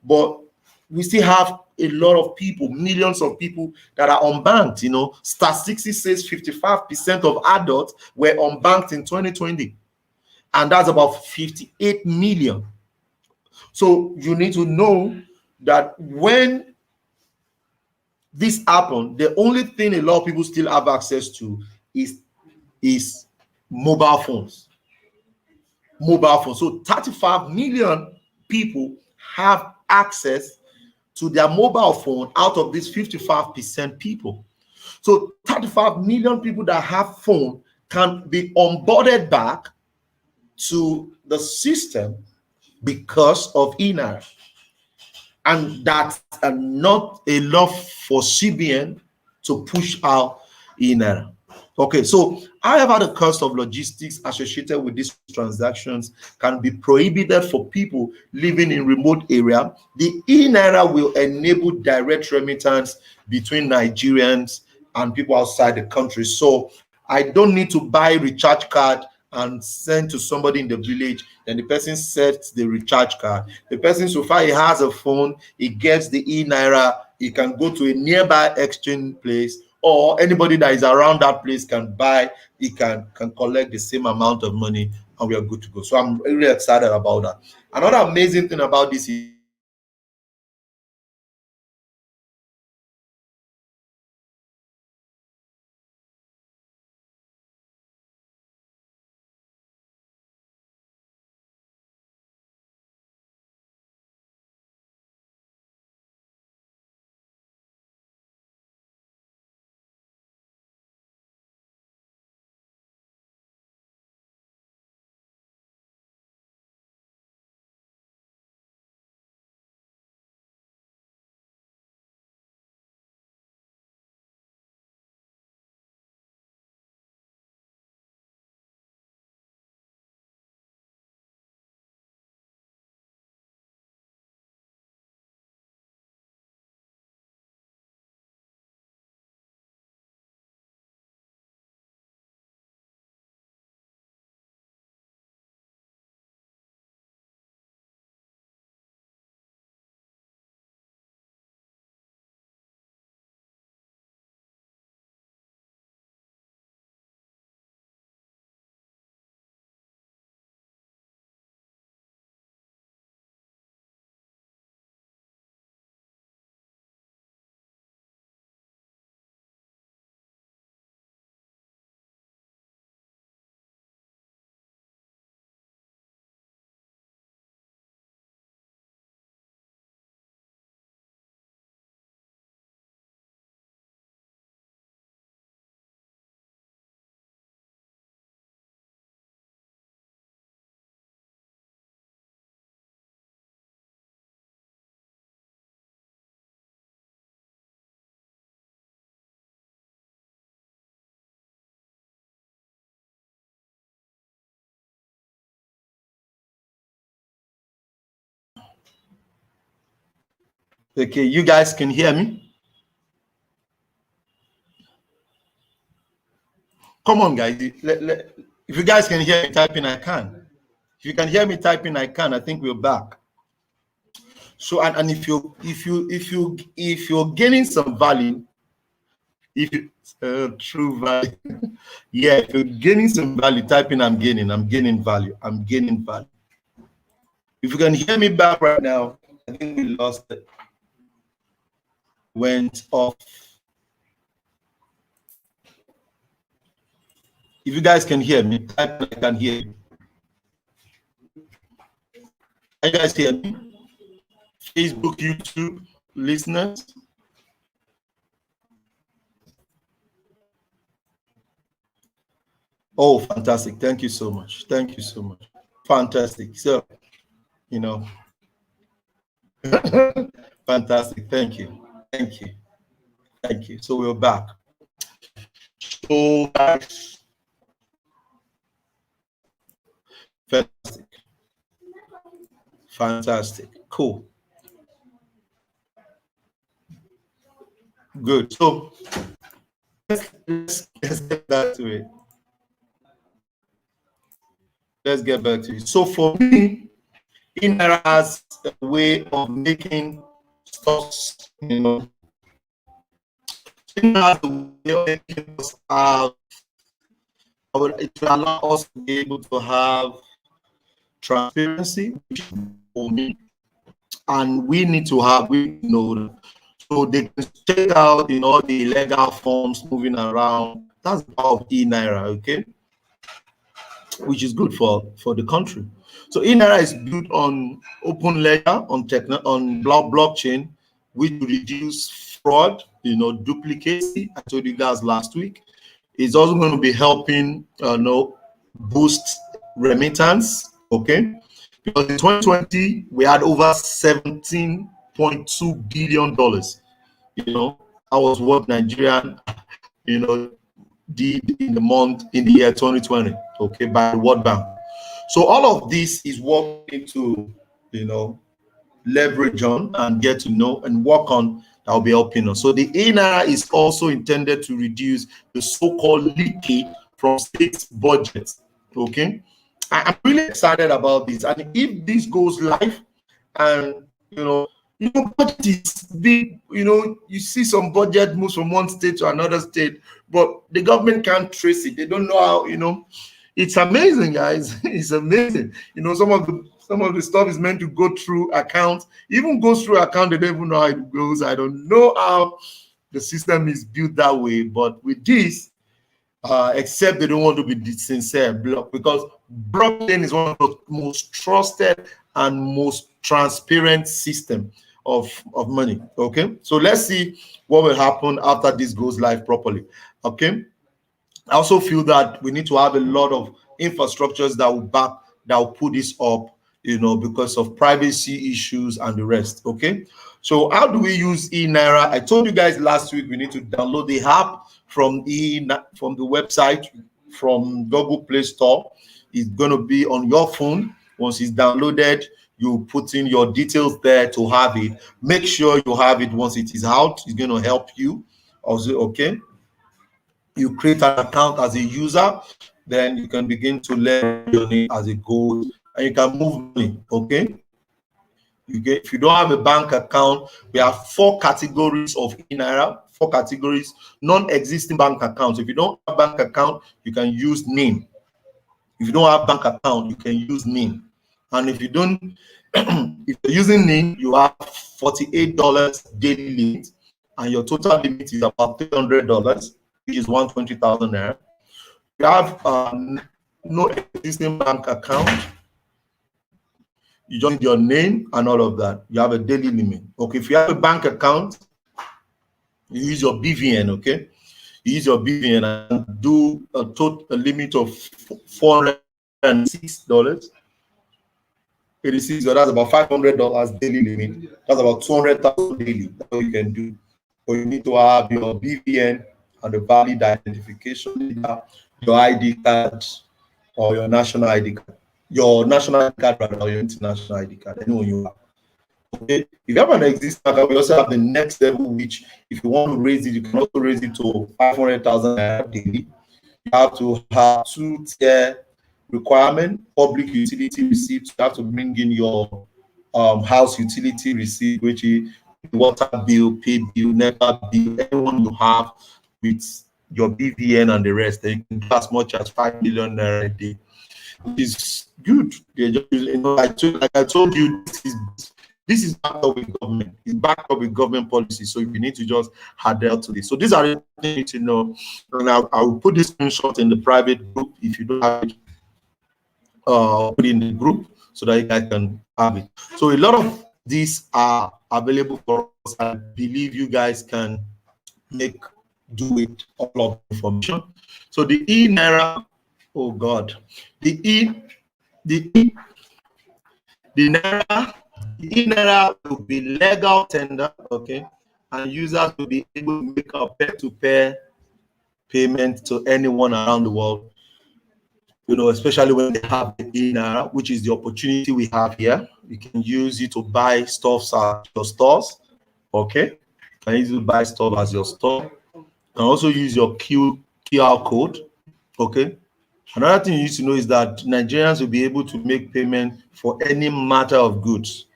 But we still have a lot of people, millions of people that are unbanked. Statistics says 55% of adults were unbanked in 2020. And that's about 58 million. So you need to know that when this happened, the only thing a lot of people still have access to is mobile phones. So 35 million people have access to their mobile phone out of these 55% people. So 35 million people that have phone can be onboarded back to the system because of e-Naira. And that's not enough for CBN to push out e-Naira. Okay, so however, the cost of logistics associated with these transactions can be prohibited for people living in remote area. The e-Naira will enable direct remittance between Nigerians and people outside the country. So I don't need to buy a recharge card and send to somebody in the village. Then the person sets the recharge card. The person, so far he has a phone, he gets the e-Naira, he can go to a nearby exchange place, or anybody that is around that place can buy, he can collect the same amount of money, and we are good to go. So I'm really excited about that. Another amazing thing about this is okay, you guys can hear me? Come on, guys. If you guys can hear me typing, I can. If you can hear me typing, I can. I think we're back. So and if you're gaining some value, if you true value, yeah, if you're gaining some value, typing I'm gaining value. If you can hear me back right now, I think we lost it. Went off. If you guys can hear me, type I can hear you. Can you guys hear me? Facebook, YouTube listeners. Oh, fantastic. Thank you so much. Thank you so much. Fantastic. So, you know, fantastic. Thank you. Thank you. Thank you. So we're back. So, guys, fantastic. Fantastic. Cool. Good. So, let's get back to it. Let's get back to it. So, for me, e-Naira has a way of making stocks, you know, it has a way of making us have, it will allow us to be able to have transparency, which for me, and we need to have, we know, so they can check out in all the illegal forms moving around. That's the power of e-Naira, okay, which is good for the country. So e-Naira is built on open ledger, on blockchain, which will reduce fraud, you know, duplicacy. I told you guys last week. It's also going to be helping, boost remittance, okay? Because in 2020 we had over $17.2 billion. You know, I was what Nigerian, you know, did in the year 2020, okay, by the World Bank. So all of this is what we need to, you know, leverage on and get to know and work on, that will be helping us. So the e-Naira is also intended to reduce the so-called leakage from state budgets. Okay, I'm really excited about this, and if this goes live, and budget is big. You see some budget moves from one state to another state, but the government can't trace it. They don't know how. It's amazing, guys. It's amazing. Some of the stuff is meant to go through accounts. Even goes through account, they don't even know how it goes. I don't know how the system is built that way. But with this, except they don't want to be sincere, because blockchain is one of the most trusted and most transparent system of money. Okay, so let's see what will happen after this goes live properly. Okay, I also feel that we need to have a lot of infrastructures that will put this up, because of privacy issues and the rest. Okay, so how do we use e-Naira? I told you guys last week we need to download the app from the website, from Google Play Store. It's going to be on your phone. Once it's downloaded, you put in your details there to have it. Make sure you have it once it is out. It's going to help you also. Okay, you create an account as a user, then you can begin to learn your name as it goes, and you can move money. Okay, if you don't have a bank account, we have 4 categories of e-Naira. 4 categories: non-existing bank accounts. If you don't have bank account, you can use name. If you don't have bank account, you can use name. And if you don't, if you're using name, you have $48 daily limit, and your total limit is about $300, which is 120,000 naira. You have no existing bank account. You just need your name and all of that. You have a daily limit. Okay, if you have a bank account, you use your BVN. Okay, you use your BVN and do a limit of $406. 86, so that's about $500 daily limit. That's about 200,000 daily. That's what you can do. But you need to have your BVN and the valid identification, your ID card or your national ID card. Your national ID card or your international ID card, anyone you have. Okay. If you have an existing account, we also have the next level, which if you want to raise it, you can also raise it to 500,000 daily. You have to have 2-tier requirement: public utility receipt. You have to bring in your house utility receipt, which is water bill, pay bill, NEPA bill, anyone you have with your BVN and the rest. Then you can do as much as 5 million naira a day, which is good. They just, like I told you, this is This is backed up with government. It's backed up with government policy. So you need to just adhere to this. So these are the things you need to know. And I will put this screenshot in the private group. If you don't have it, put it in the group so that you guys can have it. So a lot of these are available for us. I believe you guys can do with all of the information. So the e-Naira, oh God, the e-Naira will be legal tender, okay, and users will be able to make a peer-to-peer payment to anyone around the world. You know, especially when they have the e-Naira, which is the opportunity we have here. You can use it to buy stuff at your stores, okay? You can use it to buy stuff as your store. You can also use your QR code, okay? Another thing you need to know is that Nigerians will be able to make payment for any matter of goods,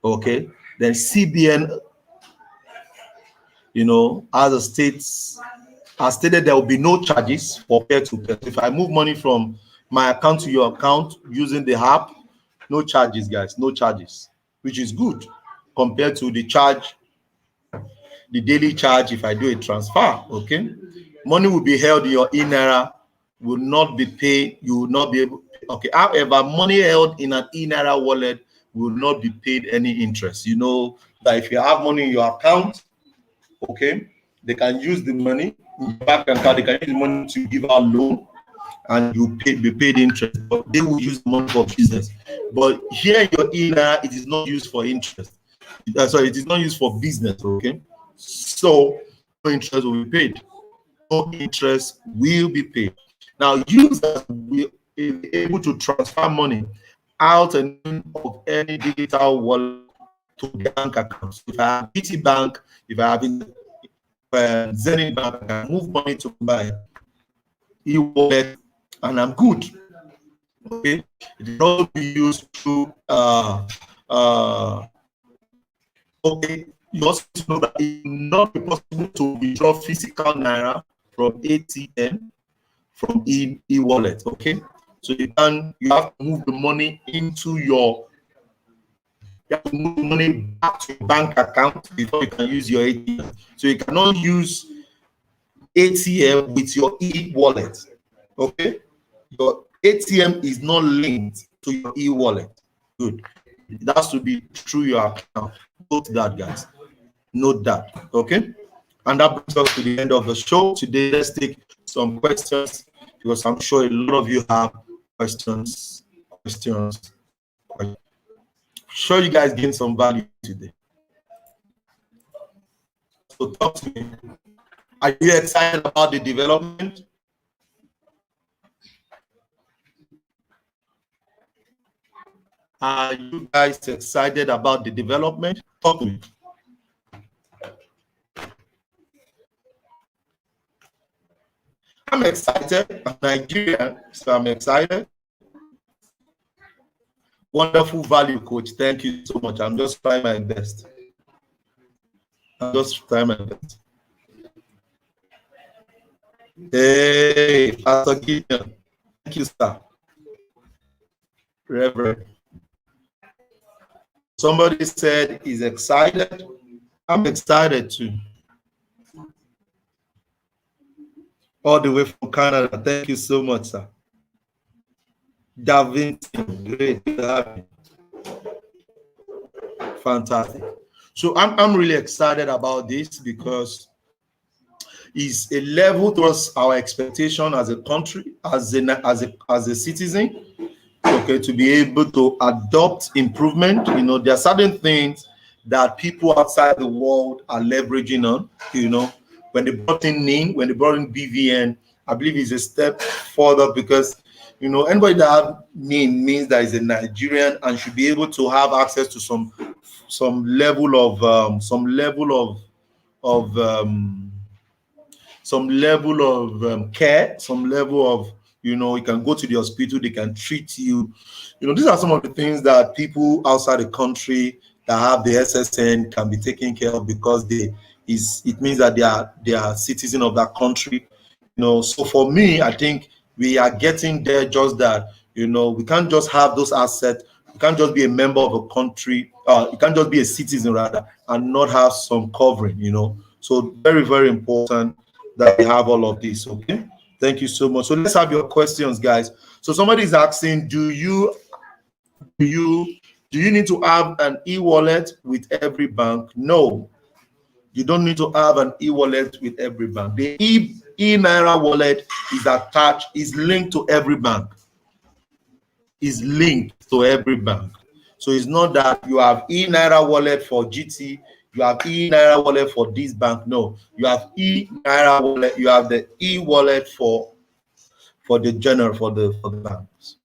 okay? Then CBN, you know, as a state has stated, there will be no charges for peer-to-peer. If I move money from my account to your account using the app, no charges, guys, no charges, which is good compared to the daily charge if I do a transfer, okay? Money will be held in your e-Naira, will not be paid, you will not be able, okay? However, money held in an e-Naira wallet will not be paid any interest. You know that if you have money in your account, okay, they can use the money in your bank account, they can use the money to give out loan, and you be paid interest, but they will use the money for business. But here in your e-Naira, it is not used for interest. Sorry, it is not used for business, okay? So no interest will be paid. No interest will be paid. Now, users will be able to transfer money out and in of any digital wallet to bank accounts. If I have BT Bank, if I have Zenith Bank, I can move money to my e-wallet and I'm good. Okay, it can also be used to okay. You also know that it will not be possible to withdraw physical Naira from ATM from e-wallet. Okay, so you have to move the money into you have to move money back to your bank account before you can use your ATM. So you cannot use ATM with your e-wallet. Okay, your ATM is not linked to your e-wallet. Good. It has to be through your account. Note that, guys. Note that. Okay. And that brings us to the end of the show. Today, let's take some questions because I'm sure a lot of you have questions. I'm sure you guys gained some value today. So talk to me. Are you excited about the development? Are you guys excited about the development? Talk to me. I'm excited. I'm Nigerian, so I'm excited. Wonderful value, coach. Thank you so much. I'm just trying my best. Hey, Pastor Gideon. Thank you, sir. Reverend. Somebody said he's excited. I'm excited too. All the way from Canada. Thank you so much, sir. Davin, great to have you. Fantastic. So I'm really excited about this because it's a level towards our expectation as a country, as a citizen, okay, to be able to adopt improvement. You know, there are certain things that people outside the world are leveraging on. You know, when they brought in BVN, I believe it's a step further because, you know, anybody that have NIN means that is a Nigerian and should be able to have access to some level of care, some level of, you know, you can go to the hospital, they can treat you. You know, these are some of the things that people outside the country that have the SSN can be taken care of because it means that they are citizens of that country. You know, so for me, I think we are getting there, just that, you know, we can't just have those assets. We can't just be a member of a country, you can't just be a citizen rather and not have some covering, you know. So very, very important that we have all of this. Okay. Thank you so much. So let's have your questions, guys. So somebody is asking, do you do you need to have an e-wallet with every bank? No, you don't need to have an e-wallet with every bank. The e-Naira wallet is attached, is linked to every bank. Is linked to every bank. So it's not that you have e-Naira wallet for GT, you have e-Naira wallet for this bank. No, you have e-Naira wallet, you have the e-wallet for the general, for the banks.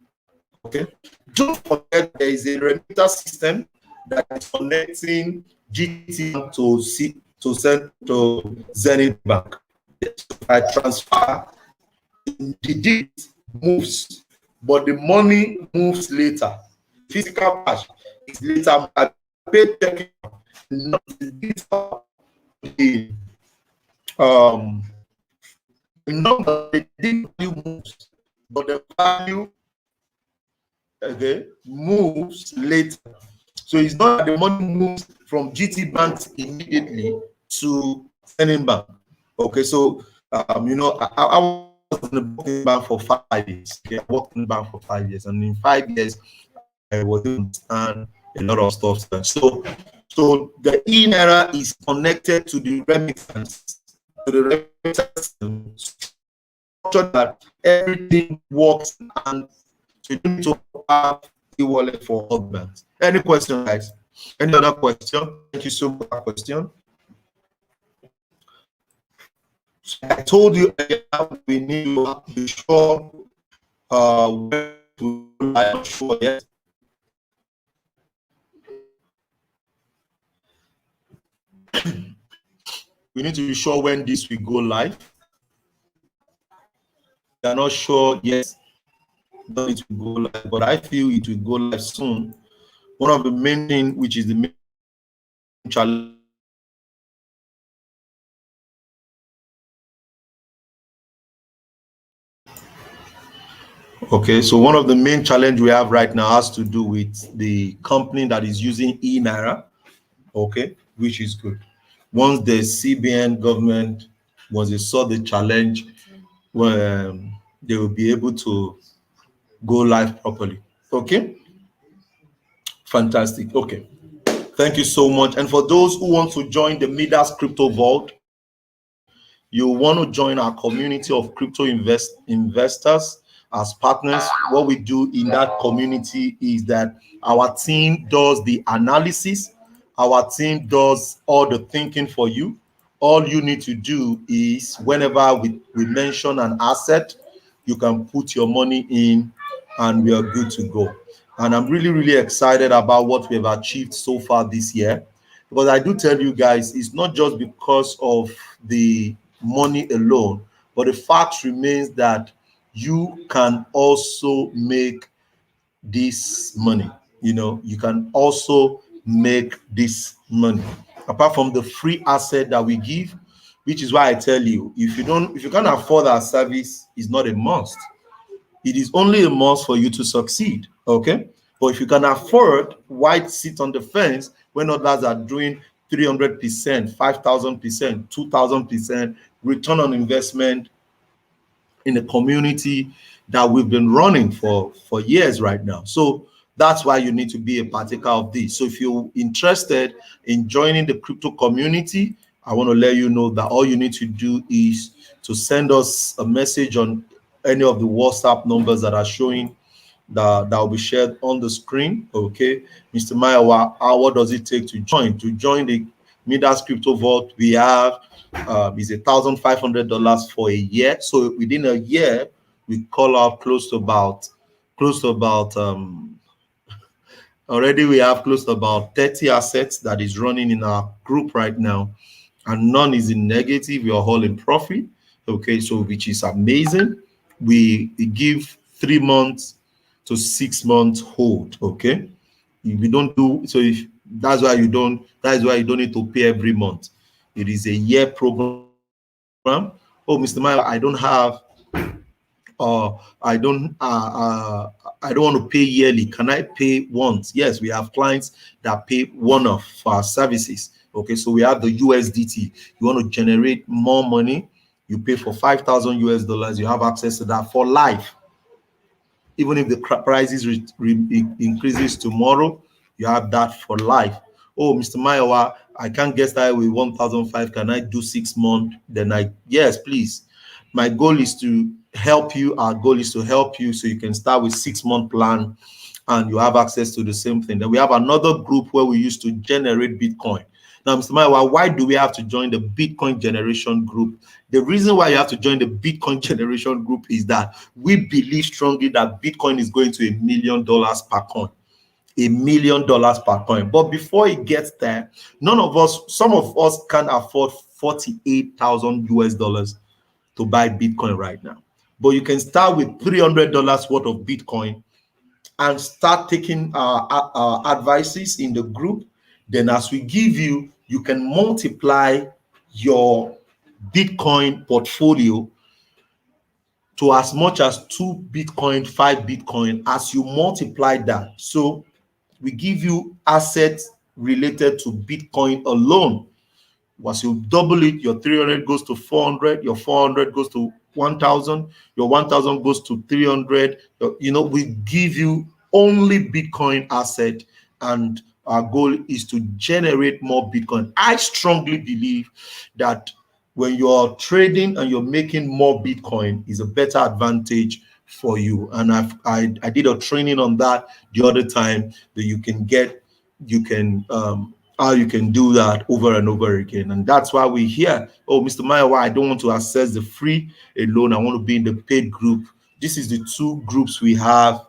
Okay. Don't forget there is a remitter system that is connecting GT to send to Zenith Bank. So I transfer, the date moves, but the money moves later. Physical cash is later. I pay checking, not the number, the value moves, but the value, okay, moves later. So it's not that the money moves from GT banks immediately to Zenith Bank. Okay, so you know, I was in the banking bank for 5 years. Okay, I worked in the bank for 5 years, and in 5 years, I was able to understand a lot of stuff. So the e-Naira is connected to the remittance, system, structure that everything works, and so you need to have e-wallet for all banks. Any question, guys? Any other question? Thank you so much for that question. I told you we need to be sure when to live. Sure yet. We need to be sure when this will go live. We are not sure yet when it will go live, but I feel it will go live soon. One of the main things, which is the main challenge, okay, so one of the main challenge we have right now has to do with the company that is using e-Naira, okay, which is good. Once the CBN government, once they saw the challenge, they will be able to go live properly. Okay, fantastic. Okay, thank you so much. And for those who want to join the Midas Crypto Vault, you want to join our community of crypto investors as partners. What we do in that community is that our team does the analysis, our team does all the thinking for you. All you need to do is whenever we mention an asset, you can put your money in and we are good to go. And I'm really, really excited about what we have achieved so far this year. Because I do tell you guys, it's not just because of the money alone, but the fact remains that you can also make this money. You know, you can also make this money apart from the free asset that we give, which is why I tell you, if you can't afford our service, it's not a must. It is only a must for you to succeed. Okay, but if you can afford, why sit on the fence when others are doing 300%, 5,000%, 2,000% return on investment in a community that we've been running for years right now? So that's why you need to be a partaker of this. So if you're interested in joining the crypto community, I want to let you know that all you need to do is to send us a message on any of the WhatsApp numbers that are showing, that will be shared on the screen. Okay, Mr. Maya, what does it take to join? To join the Midas Crypto Vault, we have is $1,500 for a year. So within a year, we call out close to about already we have close to about 30 assets that is running in our group right now, and none is in negative. We are all in profit. Okay, so which is amazing. We give 3 months to 6 months hold. Okay, if we don't do so, if that's why you don't need to pay every month. It is a year program. Oh, Mr. Maya, I don't have I don't I don't want to pay yearly. Can I pay once? Yes, we have clients that pay one off for our services. Okay, so we have the USDT. You want to generate more money, you pay for 5,000 US dollars. You have access to that for life. Even if the prices increases tomorrow, you have that for life. Oh, Mr. Mayowa, I can't get started with 1,005. Can I do 6 months? Then yes, please. My goal is to help you. Our goal is to help you so you can start with 6 month plan and you have access to the same thing. Then we have another group where we used to generate Bitcoin. Now, Mr. Maiwa, why do we have to join the Bitcoin generation group? The reason why you have to join the Bitcoin generation group is that we believe strongly that Bitcoin is going to $1,000,000 per coin. $1,000,000 per coin. But before it gets there, some of us can afford 48,000 US dollars to buy Bitcoin right now. But you can start with $300 worth of Bitcoin and start taking our advices in the group. Then as we give you, you can multiply your Bitcoin portfolio to as much as 2 Bitcoin, 5 Bitcoin. As you multiply that, so we give you assets related to Bitcoin alone. Once you double it, your 300 goes to 400, your 400 goes to 1,000, your 1,000 goes to 300. We give you only Bitcoin asset, and our goal is to generate more Bitcoin. I strongly believe that when you're trading and you're making more Bitcoin is a better advantage for you. And I did a training on that the other time that you can how you can do that over and over again. And that's why we're here. Oh, Mr. Mayowa, I don't want to access the free alone. I want to be in the paid group. This is the two groups we have.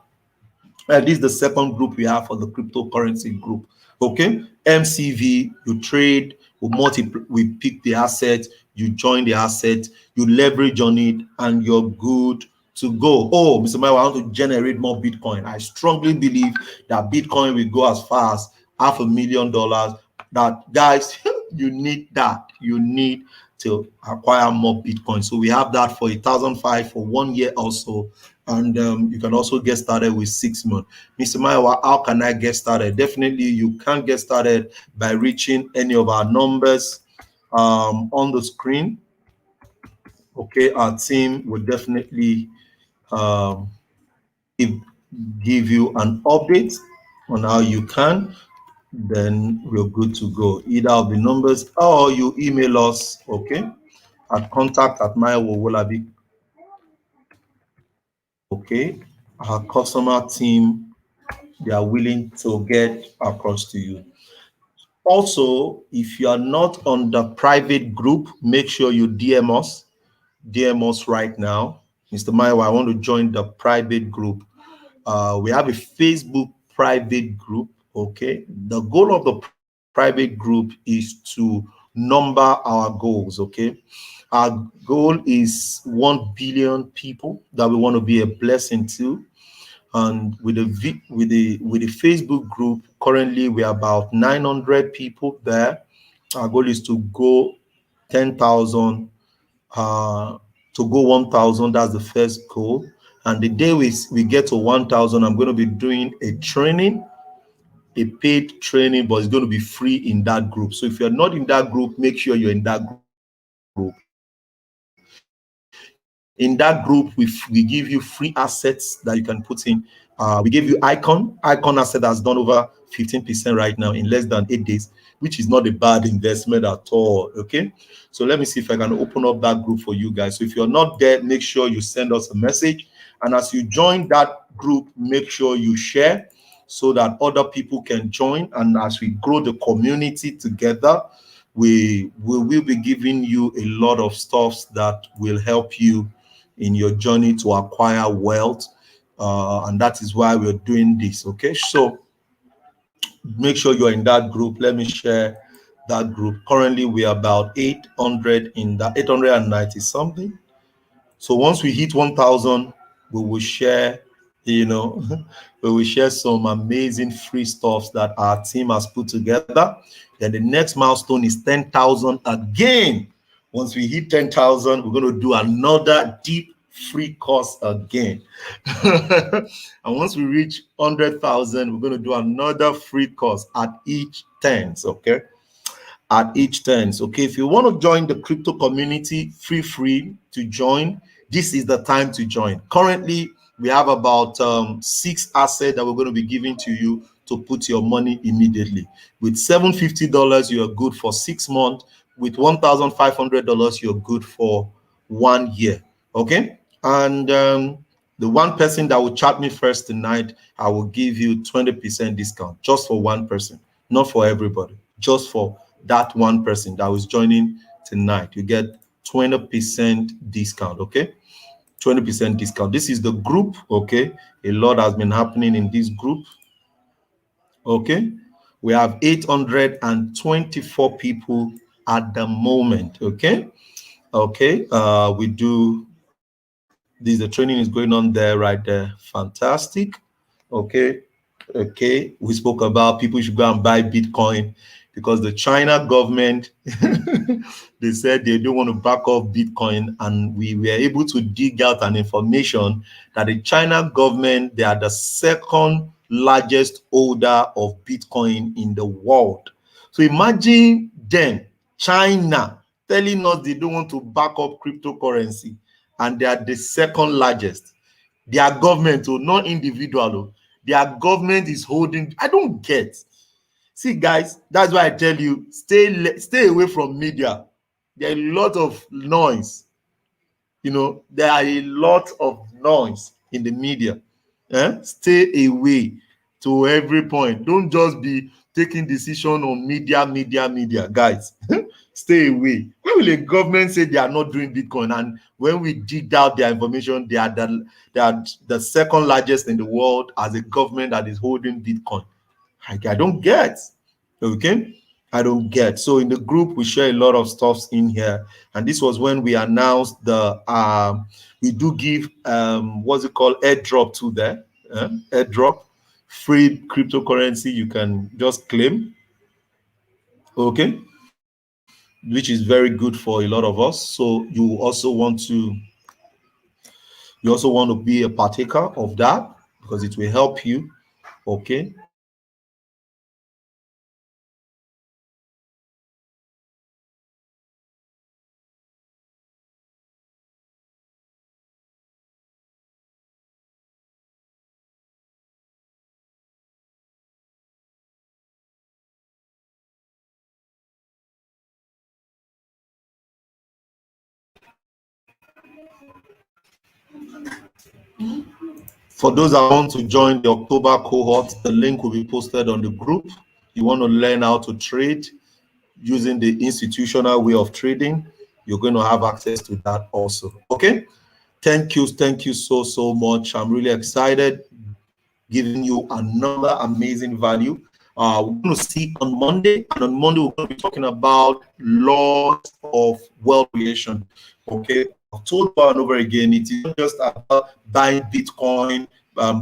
This is the second group we have for the cryptocurrency group. Okay, MCV, you trade, we pick the asset, you join the asset, you leverage on it, and you're good to go. Oh, Mr. Mayowa, I want to generate more Bitcoin. I strongly believe that Bitcoin will go as far as $500,000. That, guys, you need that. You need to acquire more Bitcoin. So we have that for 1,005 for 1 year also. And you can also get started with 6 months. Mr. Mayowa, how can I get started? Definitely, you can get started by reaching any of our numbers on the screen. Okay, our team will definitely um, give you an update on how you can. Then we're good to go. Either of the numbers, or you email us, okay, at contact@mywolabi. Okay, our customer team, they are willing to get across to you. Also, if you are not on the private group, make sure you DM us. DM us right now. Mr. Mayowa, I want to join the private group. We have a Facebook private group. Okay, the goal of the private group is to number our goals. Okay, our goal is 1 billion people that we want to be a blessing to. And with the Facebook group, currently we're about 900 people there. Our goal is to go 10,000, to go 1,000. That's the first goal. And the day we get to 1,000, I'm going to be doing a paid training, but it's going to be free in that group. So if you're not in that group, make sure you're in that group. In that group, we give you free assets that you can put in. We give you icon asset that's done over 15% right now in less than 8 days, which is not a bad investment at all. Okay, so let me see if I can open up that group for you guys. So if you're not there, make sure you send us a message, and as you join that group, make sure you share so that other people can join. And as we grow the community together, we will be giving you a lot of stuff that will help you in your journey to acquire wealth. And that is why we're doing this. Okay, so make sure you're in that group. Let me share that group. Currently, we are about 800 in that, 890 something. So once we hit 1,000, we will share, we will share some amazing free stuffs that our team has put together. Then the next milestone is 10,000 again. Once we hit 10,000, we're going to do another deep free course again. And once we reach 100,000, we're going to do another free course at each turns. Okay, at each turns. Okay, if you want to join the crypto community, feel free to join. This is the time to join. Currently, we have about 6 assets that we're going to be giving to you to put your money immediately. With $750, you are good for 6 months. With $1,500, you're good for 1 year. Okay, and the one person that will chat me first tonight, I will give you 20% discount just for one person, not for everybody, just for that one person that was joining tonight. You get 20% discount. Okay, 20% discount. This is the group. Okay, a lot has been happening in this group. Okay, we have 824 people at the moment. Okay, we do this. The training is going on there, right there. Fantastic. Okay, we spoke about people should go and buy Bitcoin because the China government they said they don't want to back off Bitcoin, and we were able to dig out an information that the China government, they are the second largest holder of Bitcoin in the world. So imagine them, China, telling us they don't want to back up cryptocurrency, and they are the second largest. Their government, not individual, their government is holding. I don't get. See, guys, that's why I tell you, stay away from media. There are a lot of noise. There are a lot of noise in the media. Stay away to every point. Don't just be taking decision on media, guys. Stay away. When will a government say they are not doing Bitcoin? And when we dig out their information, they are the second largest in the world as a government that is holding Bitcoin. I don't get. Okay, I don't get. So in the group, we share a lot of stuffs in here, and this was when we announced the we do give what's it called, airdrop to there. Airdrop, free cryptocurrency you can just claim. Okay, which is very good for a lot of us. So you also want to be a partaker of that because it will help you. Okay, for those that want to join the October cohort, the link will be posted on the group. You want to learn how to trade using the institutional way of trading, you're going to have access to that also. Okay, thank you so much. I'm really excited giving you another amazing value. We're going to see on Monday, and on Monday we're going to be talking about laws of wealth creation. Okay, I've told over and over again, it is not just about buying Bitcoin,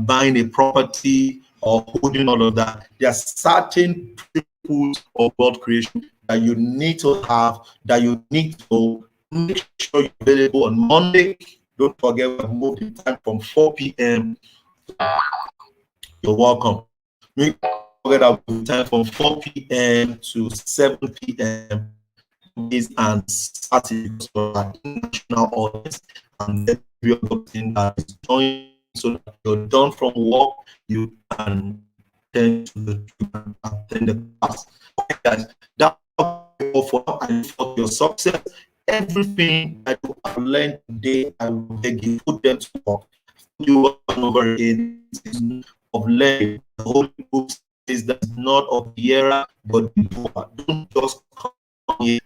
buying a property, or holding all of that. There are certain principles of wealth creation that you need to have, that you need to make sure you're available on Monday. Don't forget, we have moved the time from 4 p.m. You're welcome. Make sure that we time from 4 p.m. to 7 p.m. and Saturdays for our international audience, and every other thing that is joined, so that you're done from work, you can attend the class. Okay, guys, that's all for now. I look for your success. Everything that you have learned today, I will beg you, put them to work. You over and over again of learning. The Holy Book says that not of the era, but the doer. Don't just come here.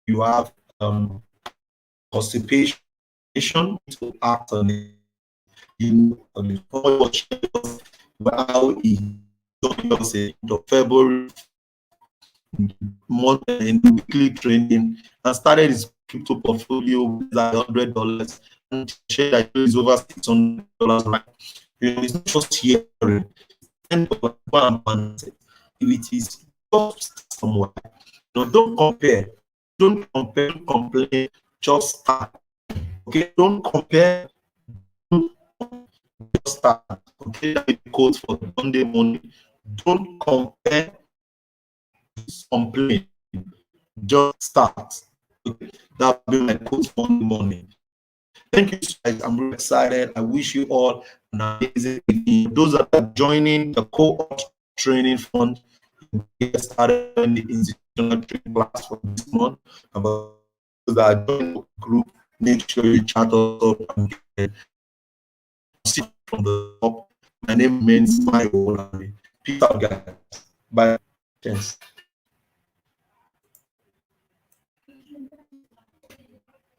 You have constipation to act on it. You know, how he joined us in February month in the weekly training and started his crypto portfolio with $100 and shared that it's over $600. Right? It's not just hearing. If it is just somewhere, don't compare, don't complain, just start. Okay, don't compare. Don't just start. Okay, that is the quote for Monday morning. Don't compare, complain, just start. Okay, that'll be my quote for Monday morning. Thank you, guys. I'm really excited. I wish you all an amazing evening. Those that are joining the Cohort training fund, get started in the institutional training class for this month. About those that are joining the group, make sure you chat us up and get see from the top. My name remains my own. Peace out, guys. Bye. Thanks.